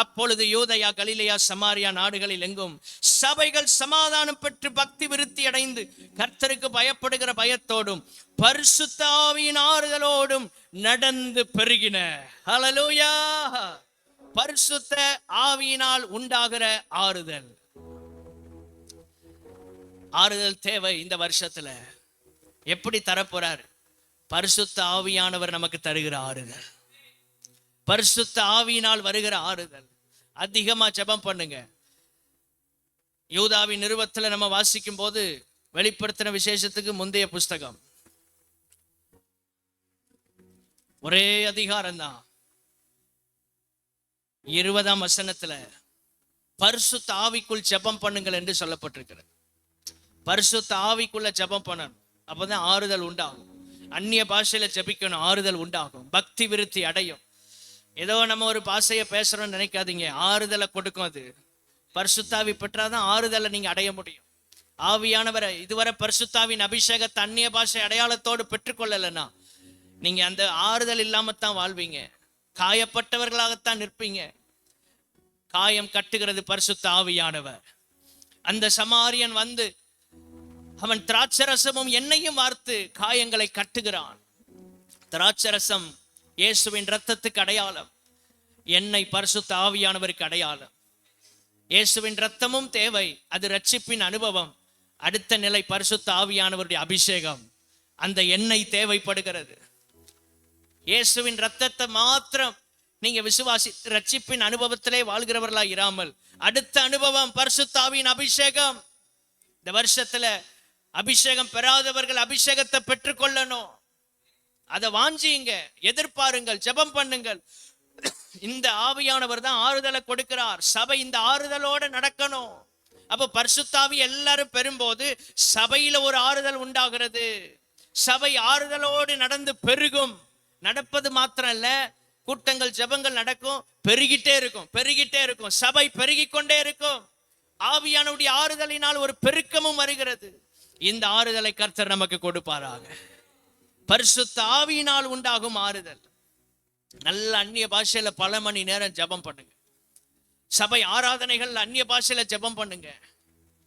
அப்பொழுது யூதேயா கலிலேயா சமாரியா நாடுகளில் எங்கும் சபைகள் சமாதானம் பெற்று பக்தி விருத்தி அடைந்து கர்த்தருக்கு பயப்படுகிற பயத்தோடும் பரிசுத்த ஆவியின் ஆறுதலோடும் நடந்து பெருகின. ஹல்லேலூயா. பரிசுத்த ஆவியினால் உண்டாகிற ஆறுதல். ஆறுதல் தேவை. இந்த வருஷத்துல எப்படி தரப்போறார்? பரிசுத்த ஆவியானவர் நமக்கு தருகிற ஆறுதல், பரிசுத்த ஆவியினால் வருகிற ஆறுதல். அதிகமா ஜெபம் பண்ணுங்க. யூதாவின் நிருபத்துல நம்ம வாசிக்கும் போது வெளிப்படுத்தின விசேஷத்துக்கு முந்தைய புஸ்தகம், ஒரே அதிகாரம் தான், 20ஆம் வசனத்துல பரிசுத்த ஆவிக்குள் ஜெபம் பண்ணுங்கள் என்று சொல்லப்பட்டிருக்கிறது. பரிசுத்த ஆவிக்குள்ள ஜெபம் பண்ணணும், அப்பதான் ஆறுதல் உண்டாகும். அந்நிய பாஷையில ஜெபிக்கணும், ஆறுதல் உண்டாகும், பக்தி விருத்தி அடையும். ஏதோ நம்ம ஒரு பாஷையை பேசுறோம்னு நினைக்காதீங்க, ஆறுதலை கொடுக்கும் அது. பரிசுத்தாவி பெற்றாதான் ஆறுதலை நீங்க அடைய முடியும். ஆவியானவரை இதுவரை பரிசுத்தாவின் அபிஷேகத்தை அந்நிய பாஷை அடையாளத்தோடு பெற்றுக்கொள்ளலைன்னா நீங்க அந்த ஆறுதல் இல்லாமத்தான் வாழ்வீங்க, காயப்பட்டவர்களாகத்தான் நிற்பீங்க. காயம் கட்டுகிறது பரிசுத்த ஆவியானவர். அந்த சமாரியன் வந்து அவன் திராட்சரசமும் எண்ணெயும் வார்த்து காயங்களை கட்டுகிறான். திராட்சரசம் இயேசுவின் இரத்தத்துக்கு அடையாளம். எண்ணெய் பரிசுத்த ஆவியானவருக்கு அடையாளம். இயேசுவின் இரத்தமும் தேவை, அது ரட்சிப்பின் அனுபவம். அடுத்த நிலை பரிசுத்த ஆவியானவருடைய அபிஷேகம். அந்த எண்ணெய் தேவைப்படுகிறது. இயேசுவின் இரத்தத்தை மாத்திரம் நீங்க விசுவாசி ரட்சிப்பின் அனுபவத்திலே வாழ்கிறவர்களா இராமல், அடுத்த அனுபவம் பரிசுத்த ஆவியின் அபிஷேகம். இந்த வருஷத்துல அபிஷேகம் பெறாதவர்கள் அபிஷேகத்தை பெற்றுக்கொள்ளணும். அதை வாஞ்சியுங்க, எதிர்பாருங்கள், ஜெபம் பண்ணுங்கள். இந்த ஆவியானவர் தான் ஆறுதலை கொடுக்கிறார். சபை இந்த ஆறுதலோட நடக்கணும். அப்ப பரிசுத்த ஆவி எல்லாரும் பெறும்போது சபையில ஒரு ஆறுதல் உண்டாகிறது. சபை ஆறுதலோடு நடந்து பெருகும். நடப்பது மாத்திரம் இல்ல, கூட்டங்கள் ஜெபங்கள் நடக்கும், பெருகிட்டே இருக்கும், பெருகிட்டே இருக்கும். சபை பெருகிக் கொண்டே இருக்கும். ஆவியானவருடைய ஆறுதலினால் ஒரு பெருக்கமும் வருகிறது. இந்த ஆறுதலை கர்த்தர் நமக்கு கொடுப்பாராக. பரிசுத்த ஆவியினால் உண்டாகும் ஆறுதல். நல்ல அந்நிய பாஷையில பல மணி நேரம் ஜெபம் பண்ணுங்க. சபை ஆராதனைகள் அந்நிய பாஷையில ஜெபம் பண்ணுங்க.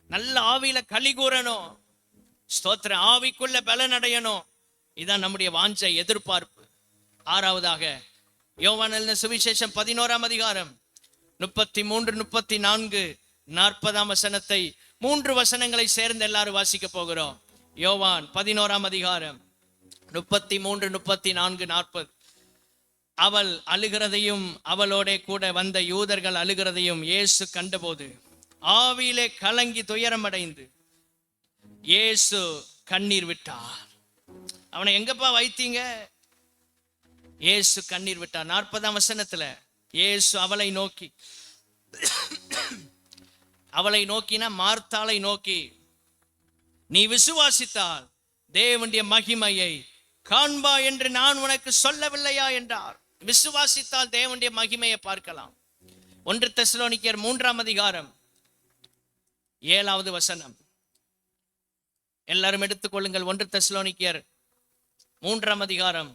நல்ல ஆவியில களி கூறணும். ஸ்தோத்திர ஆவிக்குள்ள பலன் அடையணும். இதான் நம்முடைய வாஞ்சை, எதிர்பார்ப்பு. ஆறாவதாக யோவான் எழுதின சுவிசேஷம் 11ஆம் அதிகாரம் 33, 34, 40 வசனத்தை 3 வசனங்களை சேர்ந்து எல்லாரும் வாசிக்க போகிறோம். யோவான் 11ஆம் அதிகாரம் 33, 34, 40. அவள் அழுகிறதையும் அவளோட கூட வந்த யூதர்கள் அழுகிறதையும் இயேசு கண்டபோது ஆவியிலே கலங்கி துயரமடைந்து இயேசு கண்ணீர் விட்டார். அவனை எங்கப்பா வைத்தீங்க? இயேசு கண்ணீர் விட்டார். 40ஆம் வசனத்துல இயேசு அவளை நோக்கினா மார்த்தாளை நோக்கி, நீ விசுவாசித்தால் தேவனுடைய மகிமையை காண்பா என்று நான் உனக்கு சொல்லவில்லையா என்றார். விசுவாசித்தால் தேவனுடைய மகிமையை பார்க்கலாம். 1 தெசலோனிக்கேயர் 3ஆம் அதிகாரம் 7வது வசனம். எல்லாரும் எடுத்துக்கொள்ளுங்கள். 1 தெசலோனிக்கேயர் 3ஆம் அதிகாரம்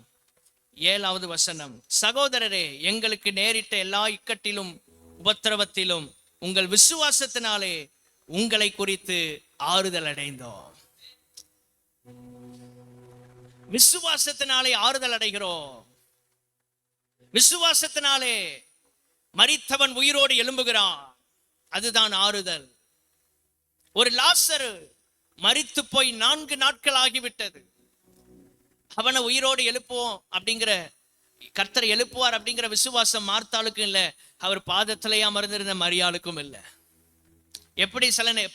7வது வசனம். சகோதரரே, எங்களுக்கு நேரிட்ட எல்லா இக்கட்டிலும் உபத்திரவத்திலும் உங்கள் விசுவாசத்தினாலே உங்களை குறித்து ஆறுதல் அடைந்தோம். விசுவாசத்தினாலே ஆறுதல் அடைகிறோம். விசுவாசத்தினாலே மரித்தவன் உயிரோடு எழும்புகிறான். அதுதான் ஆறுதல். ஒரு லாசரு மரித்து போய் 4 நாட்கள் ஆகிவிட்டது. அவனை உயிரோடு எழுப்புவோம் அப்படிங்கிற, கர்த்தர் எழுப்புவார் அப்படிங்கிற விசுவாசம் மார்த்தாளுக்கும் இல்லை, அவர் பாதத்திலேயே அமர்ந்திருந்த மரியாளுக்கும் இல்லை. எப்படி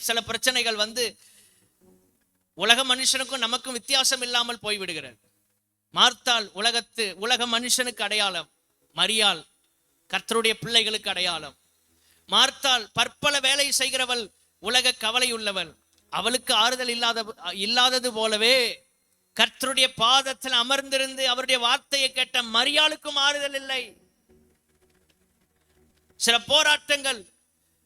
சில பிரச்சனைகள் வந்து உலக மனுஷனுக்கும் நமக்கும் வித்தியாசம் இல்லாமல் போய்விடுகிறது. மார்த்தாள் உலக மனுஷனுக்கு அடையாளம், மரியாள் கர்த்தருடைய பிள்ளைகளுக்கு அடையாளம். மார்த்தாள் பற்பல வேலை செய்கிறவள், உலக கவலை உள்ளவள். அவளுக்கு ஆறுதல் இல்லாதது போலவே கர்த்தருடைய பாதத்தில் அமர்ந்திருந்து அவருடைய வார்த்தையை கேட்ட மரியாளுக்கும் ஆறுதல் இல்லை. சில போராட்டங்கள்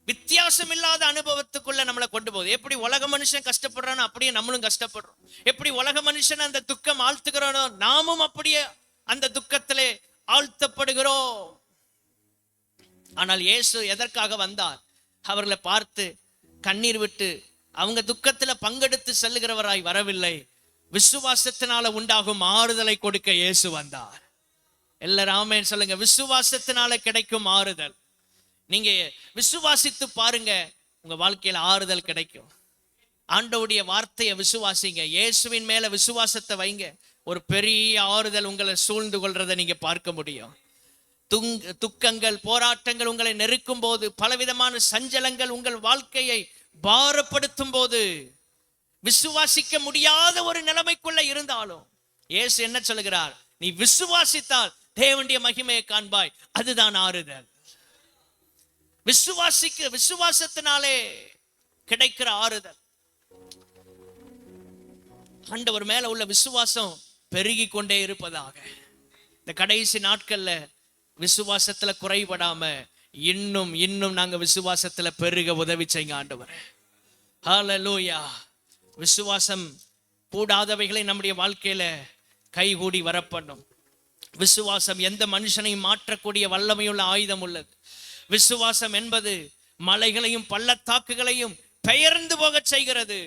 வித்தியாசம் இல்லாத அனுபவத்துக்குள்ள நம்மளை கொண்டு போகுது. எப்படி உலக மனுஷன் கஷ்டப்படுறானோ அப்படியே நம்மளும் கஷ்டப்படுறோம். எப்படி உலக மனுஷன் அந்த துக்கம் ஆழ்த்துகிறானோ நாமும் அப்படியே அந்த துக்கத்திலே ஆழ்த்தப்படுகிறோம். ஆனால் இயேசு எதற்காக வந்தார்? அவர்களை பார்த்து கண்ணீர் விட்டு அவங்க துக்கத்துல பங்கெடுத்து செல்லுகிறவராய் வரவில்லை. விசுவாசத்தினால உண்டாகும் ஆறுதலை கொடுக்க இயேசு வந்தார். எல்லாரும் ஆமென் சொல்லுங்க. விசுவாசத்தினால கிடைக்கும் ஆறுதல். நீங்க விசுவாசித்து பாருங்க, உங்க வாழ்க்கையில ஆறுதல் கிடைக்கும். ஆண்டவருடைய வார்த்தையை விசுவாசிங்க, இயேசுவின் மேல விசுவாசத்தை வைங்க. ஒரு பெரிய ஆறுதல் உங்களை சூழ்ந்து கொள்றதை நீங்க பார்க்க முடியும். துக்கங்கள் போராட்டங்கள் உங்களை நெருக்கும் போது, பலவிதமான சஞ்சலங்கள் உங்கள் வாழ்க்கையை பாரப்படுத்தும் போது, விசுவாசிக்க முடியாத ஒரு நிலைமைக்குள்ள இருந்தாலும் இயேசு என்ன சொல்லுகிறார்? நீ விசுவாசித்தால் தேவனுடைய மகிமையை காண்பாய். அதுதான் ஆறுதல். விசுவாசத்தினாலே கிடைக்கிற ஆறுதல். ஆண்டவர் மேல உள்ள விசுவாசம் பெருகி கொண்டே இருப்பதாக. இந்த கடைசி நாட்கள்ல விசுவாசத்துல குறைபடாம இன்னும் நாங்க விசுவாசத்துல பெருக உதவி செய்யுங்க ஆண்டவரே. ஹல்லேலூயா. விசுவாசம் கூடாதவைகளை நம்முடைய வாழ்க்கையில கைகூடி வரப்படும். விசுவாசம் எந்த மனுஷனையும் மாற்றக்கூடிய வல்லமையுள்ள ஆயுதம் உள்ளது. விசுவாசம் என்பது மலைகளையும் பள்ளத்தாக்குகளையும் பெயர்ந்து போக செய்கிறது.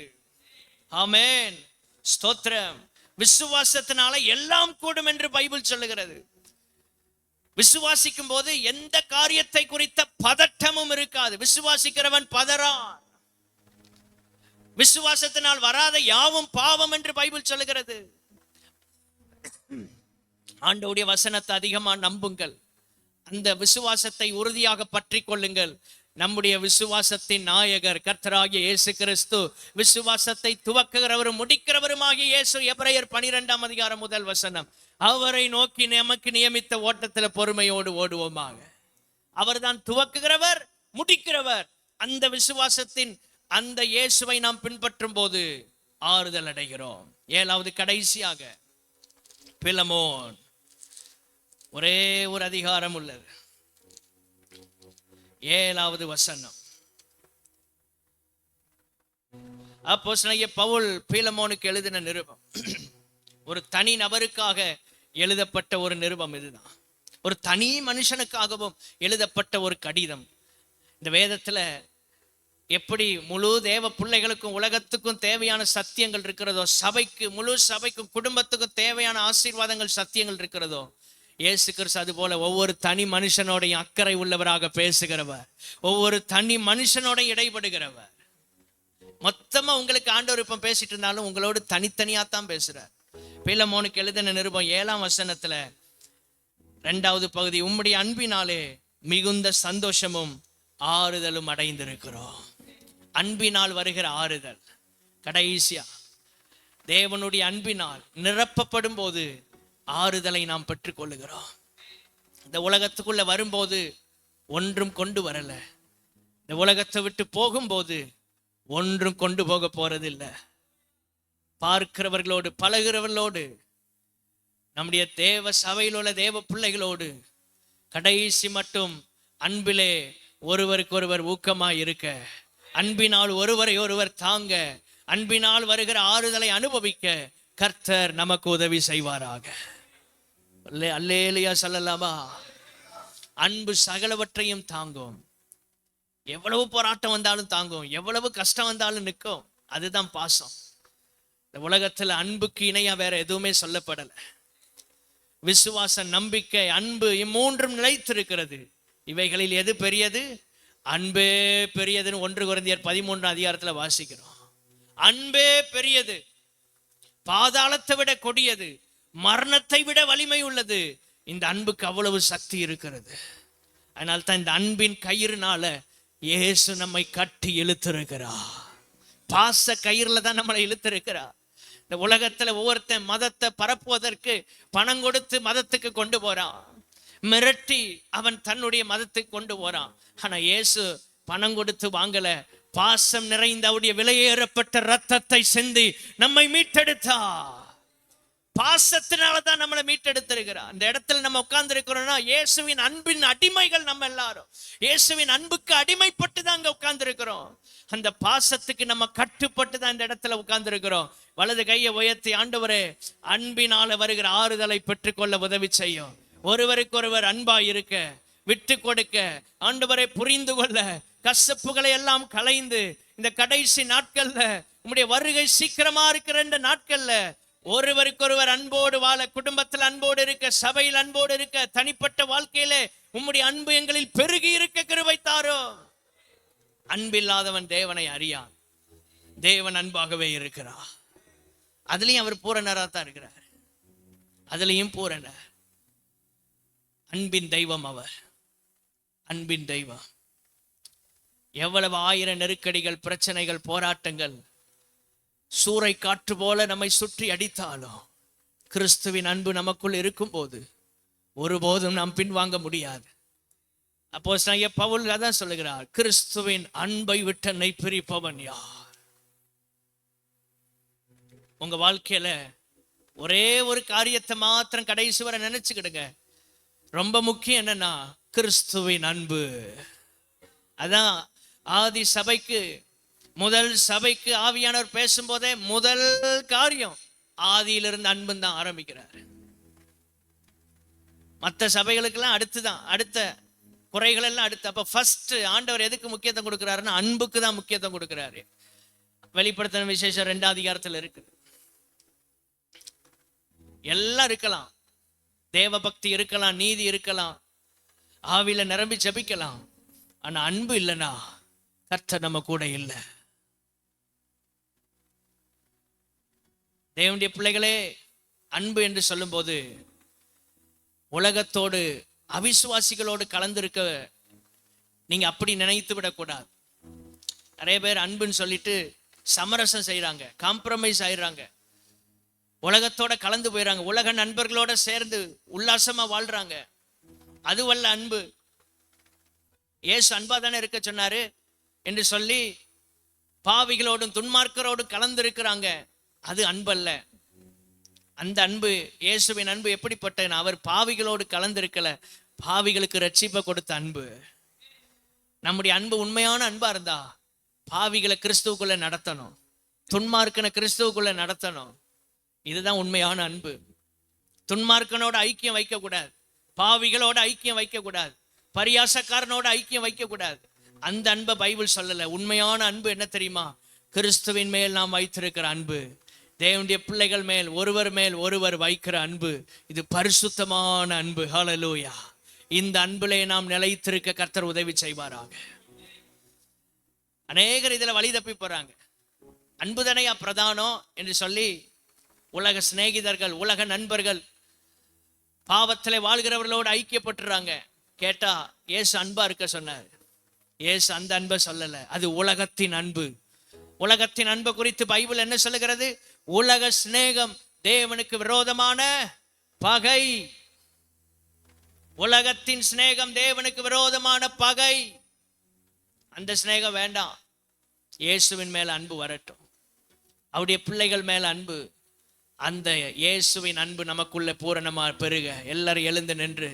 ஆமென், ஸ்தோத்திரம். விசுவாசத்தினால எல்லாம் கூடும் என்று பைபிள் சொல்லுகிறது. விசுவாசிக்கும் போது எந்த காரியத்தை குறித்த பதட்டமும் இருக்காது. விசுவாசிக்கிறவன் பதறான். விசுவாசத்தினால் வராத யாவும் பாவம் என்று பைபிள் சொல்லுகிறது. ஆண்டவருடைய வசனத்தை அதிகமா நம்புங்கள். அந்த விசுவாசத்தை உறுதியாக பற்றி கொள்ளுங்கள். நம்முடைய விசுவாசத்தின் நாயகர் கர்த்தராகிய இயேசு கிறிஸ்து, விசுவாசத்தை துவக்குகிறவரும் முடிக்கிறவருமாகிய இயேசு. எபிரேயர் 12ஆம் அதிகாரம் 1 வசனம். அவரை நோக்கி நமக்கு நியமித்த ஓட்டத்தில் பொறுமையோடு ஓடுவோமாக. அவர்தான் துவக்குகிறவர், முடிக்கிறவர். அந்த விசுவாசத்தின் அந்த இயேசுவை நாம் பின்பற்றும் போது ஆறுதல் அடைகிறோம். 7வது கடைசியாக பிலமோன். ஒரே ஒரு அதிகாரம் உள்ளது. 7வது வசனம். அப்போஸ்தலனாகிய பவுல் பிலமோனுக்கு எழுதின நிருபம் ஒரு தனி நபருக்காக எழுதப்பட்ட ஒரு நிருபம். இதுதான் ஒரு தனி மனுஷனுக்காகவும் எழுதப்பட்ட ஒரு கடிதம். இந்த வேதத்துல எப்படி முழு தேவ பிள்ளைகளுக்கும் உலகத்துக்கும் தேவையான சத்தியங்கள் இருக்கிறதோ, சபைக்கு முழு சபைக்கும் குடும்பத்துக்கும் தேவையான ஆசீர்வாதங்கள் சத்தியங்கள் இருக்கிறதோ, இயேசு கிறிஸ்து அது போல ஒவ்வொரு தனி மனுஷனோடைய அக்கறை உள்ளவராக பேசுகிறவர், ஒவ்வொரு தனி மனுஷனோட இடைபடுகிறவர். மொத்தமா உங்களுக்கு ஆண்டவர் இப்ப பேசிட்டு இருந்தாலும் உங்களோடு தனித்தனியா தான் பேசுறார். பிலமோனுக்கு எழுதின நிருபம் 7ஆம் வசனத்துல 2வது பகுதி. உம்முடைய அன்பினாலே மிகுந்த சந்தோஷமும் ஆறுதலும் அடைந்திருக்கிறோம். அன்பினால் வருகிற ஆறுதல். கடைசியா தேவனுடைய அன்பினால் நிரப்பப்படும் போது ஆறுதலை நாம் பெற்றுக் கொள்ளுகிறோம். இந்த உலகத்துக்குள்ள வரும்போது ஒன்றும் கொண்டு வரல. இந்த உலகத்தை விட்டு போகும்போது ஒன்றும் கொண்டு போக போறதில்லை. பார்க்கிறவர்களோடு, பழகிறவர்களோடு, நம்முடைய தேவ சபையில் உள்ள தேவ பிள்ளைகளோடு கடைசி மட்டும் அன்பிலே ஒருவருக்கு ஒருவர் ஊக்கமாய் இருக்க, அன்பினால் ஒருவரை ஒருவர் தாங்க, அன்பினால் வருகிற ஆறுதலை அனுபவிக்க கர்த்தர் நமக்கு உதவி செய்வாராக. அல்லேலூயா சொல்லலாமா? அன்பு சகலவற்றையும் தாங்கும். எவ்வளவு போராட்டம் வந்தாலும் தாங்கும், எவ்வளவு கஷ்டம் வந்தாலும் நிற்கும். அதுதான் பாசம். இந்த உலகத்துல அன்புக்கு இணையா வேற எதுவுமே சொல்லப்படலை. விசுவாசம், நம்பிக்கை, அன்பு இம்மூன்றும் நிலைத்திருக்கிறது. இவைகளில் எது பெரியது? அன்பே பெரியதுன்னு 1 கொரிந்தியர் 13ஆம் அதிகாரத்துல வாசிக்கிறோம். அன்பே பெரியது, பாதாளத்தை விட கொடியது, மரணத்தை விட வலிமை உள்ளது. இந்த அன்புக்கு அவ்வளவு சக்தி இருக்கிறது. அதனால தான் இந்த அன்பின் கயிறுனால இயேசு நம்மை கட்டி இழுத்திருக்கிறார். பாச கயிறுல தான் நம்மளை இழுத்திருக்கிறார். இந்த உலகத்துல ஒவ்வொருத்தன் மதத்தை பரப்புவதற்கு பணம் கொடுத்து மதத்துக்கு கொண்டு போறான், மிரட்டி அவன் தன்னுடைய மதத்துக்கு கொண்டு போறான். ஆனா இயேசு பணம் கொடுத்து வாங்கல, பாசம் நிறைந்த அவருடைய விலையேறப்பட்ட ரத்தத்தை சிந்தி நம்மை மீட்டெடுத்தா. பாசத்தினாலதான் நம்மளை மீட்டெடுத்திருக்கிறார். அந்த இடத்துல நம்ம உட்கார்ந்து இருக்கிறோம்னா இயேசுவின் அன்பின் அடிமைகள் நம்ம எல்லாரும். இயேசுவின் அன்புக்கு அடிமைப்பட்டு தான் அங்க உட்கார்ந்து இருக்கிறோம். அந்த பாசத்துக்கு நம்ம கட்டுப்பட்டு தான் இந்த இடத்துல உட்கார்ந்து இருக்கிறோம். வலது கையை உயர்த்தி, ஆண்டவரே அன்பினால வருகிற ஆறுதலை பெற்றுக்கொள்ள உதவி செய்யும். ஒருவருக்கு ஒருவர் அன்பா இருக்க, விட்டு கொடுக்க, ஆண்டவரை புரிந்து கொள்ள, கசப்புகளை எல்லாம் களைந்து இந்த கடைசி நாட்கள்ல, உம்முடைய வருகை சீக்கிரமா இருக்கிற இந்த நாட்கள்ல ஒருவருக்கு ஒருவர் அன்போடு வாழ, குடும்பத்தில் அன்போடு இருக்க, சபையில் அன்போடு இருக்க, தனிப்பட்ட வாழ்க்கையில உம்முடைய அன்பு எங்களில் பெருகி இருக்க கிருபை தாரும். அன்பில்லாதவன் தேவனை அறியான். தேவன் அன்பாகவே இருக்கிறார். அதுலயும் அவர் பூரணரா தான் இருக்கிறார். அதுலயும் பூரணர். அன்பின் தெய்வம் அவர். அன்பின் தெய்வம். எவ்வளவு 1000 நெருக்கடிகள், பிரச்சனைகள், போராட்டங்கள் சூறை காற்று போல நம்மை சுற்றி அடித்தாலும் கிறிஸ்துவின் அன்பு நமக்குள் இருக்கும் போது ஒருபோதும் நாம் பின்வாங்க முடியாது. அப்போஸ்தலனாகிய பவுல் அதான் சொல்லுகிறார், கிறிஸ்துவின் அன்பை விட்டு என்னை பிரிப்பவன் யார்? உங்க வாழ்க்கையில ஒரே ஒரு காரியத்தை மாத்திரம் கடைசி வரை நினைச்சுக்கிடுங்க. ரொம்ப முக்கியம் என்னன்னா கிறிஸ்துவின் அன்பு. அதான் ஆதி சபைக்கு, முதல் சபைக்கு ஆவியானவர் பேசும்போதே முதல் காரியம் ஆதியிலிருந்து அன்புன்னு தான் ஆரம்பிக்கிறார். மற்ற சபைகளுக்கெல்லாம் அடுத்துதான், அடுத்த குறைகள் எல்லாம் அடுத்து. அப்ப ஃபர்ஸ்ட் ஆண்டவர் எதுக்கு முக்கியத்துவம் கொடுக்கிறாருன்னா அன்புக்கு தான் முக்கியத்துவம் கொடுக்கிறாரு. வெளிப்படுத்தின விசேஷம் 2ஆம் அதிகாரத்தில் இருக்கு. எல்லாம் இருக்கலாம், தேவ பக்தி இருக்கலாம், நீதி இருக்கலாம், ஆவியில நிரம்பி ஜெபிக்கலாம். ஆனா அன்பு இல்லைன்னா கர்த்தர் நம்ம கூட இல்லை. தேவனுடைய பிள்ளைகளே, அன்பு என்று சொல்லும்போது உலகத்தோடு அவிசுவாசிகளோடு கலந்திருக்க நீங்க அப்படி நினைத்து விடக்கூடாது. நிறைய பேர் அன்புன்னு சொல்லிட்டு சமரசம் செய்யறாங்க, காம்ப்ரமைஸ் ஆயிடுறாங்க, உலகத்தோட கலந்து போயிடறாங்க, உலக நண்பர்களோட சேர்ந்து உல்லாசமா வாழ்றாங்க. அதுவல்ல அன்பு. இயேசு அன்பா தானே இருக்க சொன்னாரு என்று சொல்லி பாவிகளோடும் துன்மார்க்கரோடும் கலந்து இருக்கிறாங்க. அது அன்பல்ல. அந்த அன்பு, இயேசுவின் அன்பு எப்படிப்பட்ட, அவர் பாவிகளோடு கலந்திருக்கல, பாவிகளுக்கு ரட்சிப்பை கொடுத்த அன்பு. நம்முடைய அன்பு உண்மையான அன்பா இருந்தா பாவிகளை கிறிஸ்துவுக்குள்ள நடத்தணும், துன்மார்க்கனை கிறிஸ்துவுக்குள்ள நடத்தணும். இதுதான் உண்மையான அன்பு. துன்மார்க்கனோட ஐக்கியம் வைக்க கூடாது, பாவிகளோட ஐக்கியம் வைக்க கூடாது, பரியாசக்காரனோட ஐக்கியம் வைக்க கூடாது. அந்த அன்பை பைபிள் சொல்லல. உண்மையான அன்பு என்ன தெரியுமா? கிறிஸ்துவின் மேல் நாம் வைத்திருக்கிற அன்பு, தேவனுடைய பிள்ளைகள் மேல் ஒருவர் வைக்கிற அன்பு. இது பரிசுத்தமான அன்பு. ஹல்லேலூயா. இந்த அன்பிலே நாம் நிலைத்திருக்க கர்த்தர் உதவி செய்வாராக. அநேகர் இதுல வழி தப்பி போறாங்க. அன்புதனையா பிரதானம் என்று சொல்லி உலக சிநேகிதர்கள், உலக நண்பர்கள், பாவத்திலே வாழ்கிறவர்களோடு ஐக்கியப்பட்டுறாங்க. கேட்டா இயேசு அன்பா இருக்க சொன்னார். இயேசு அந்த அன்பை சொல்லல, அது உலகத்தின் அன்பு. உலகத்தின் அன்பு குறித்து பைபிள் என்ன சொல்லுகிறது? உலக சிநேகம் தேவனுக்கு விரோதமான பகை. உலகத்தின் சிநேகம் தேவனுக்கு விரோதமான பகை. அந்த சிநேகம் வேண்டாம். இயேசுவின் மேல அன்பு வரட்டும், அவருடைய பிள்ளைகள் மேல அன்பு. அந்த இயேசுவின் அன்பு நமக்குள்ள பூரணமா பெருக. எல்லாரும் எழுந்து நின்று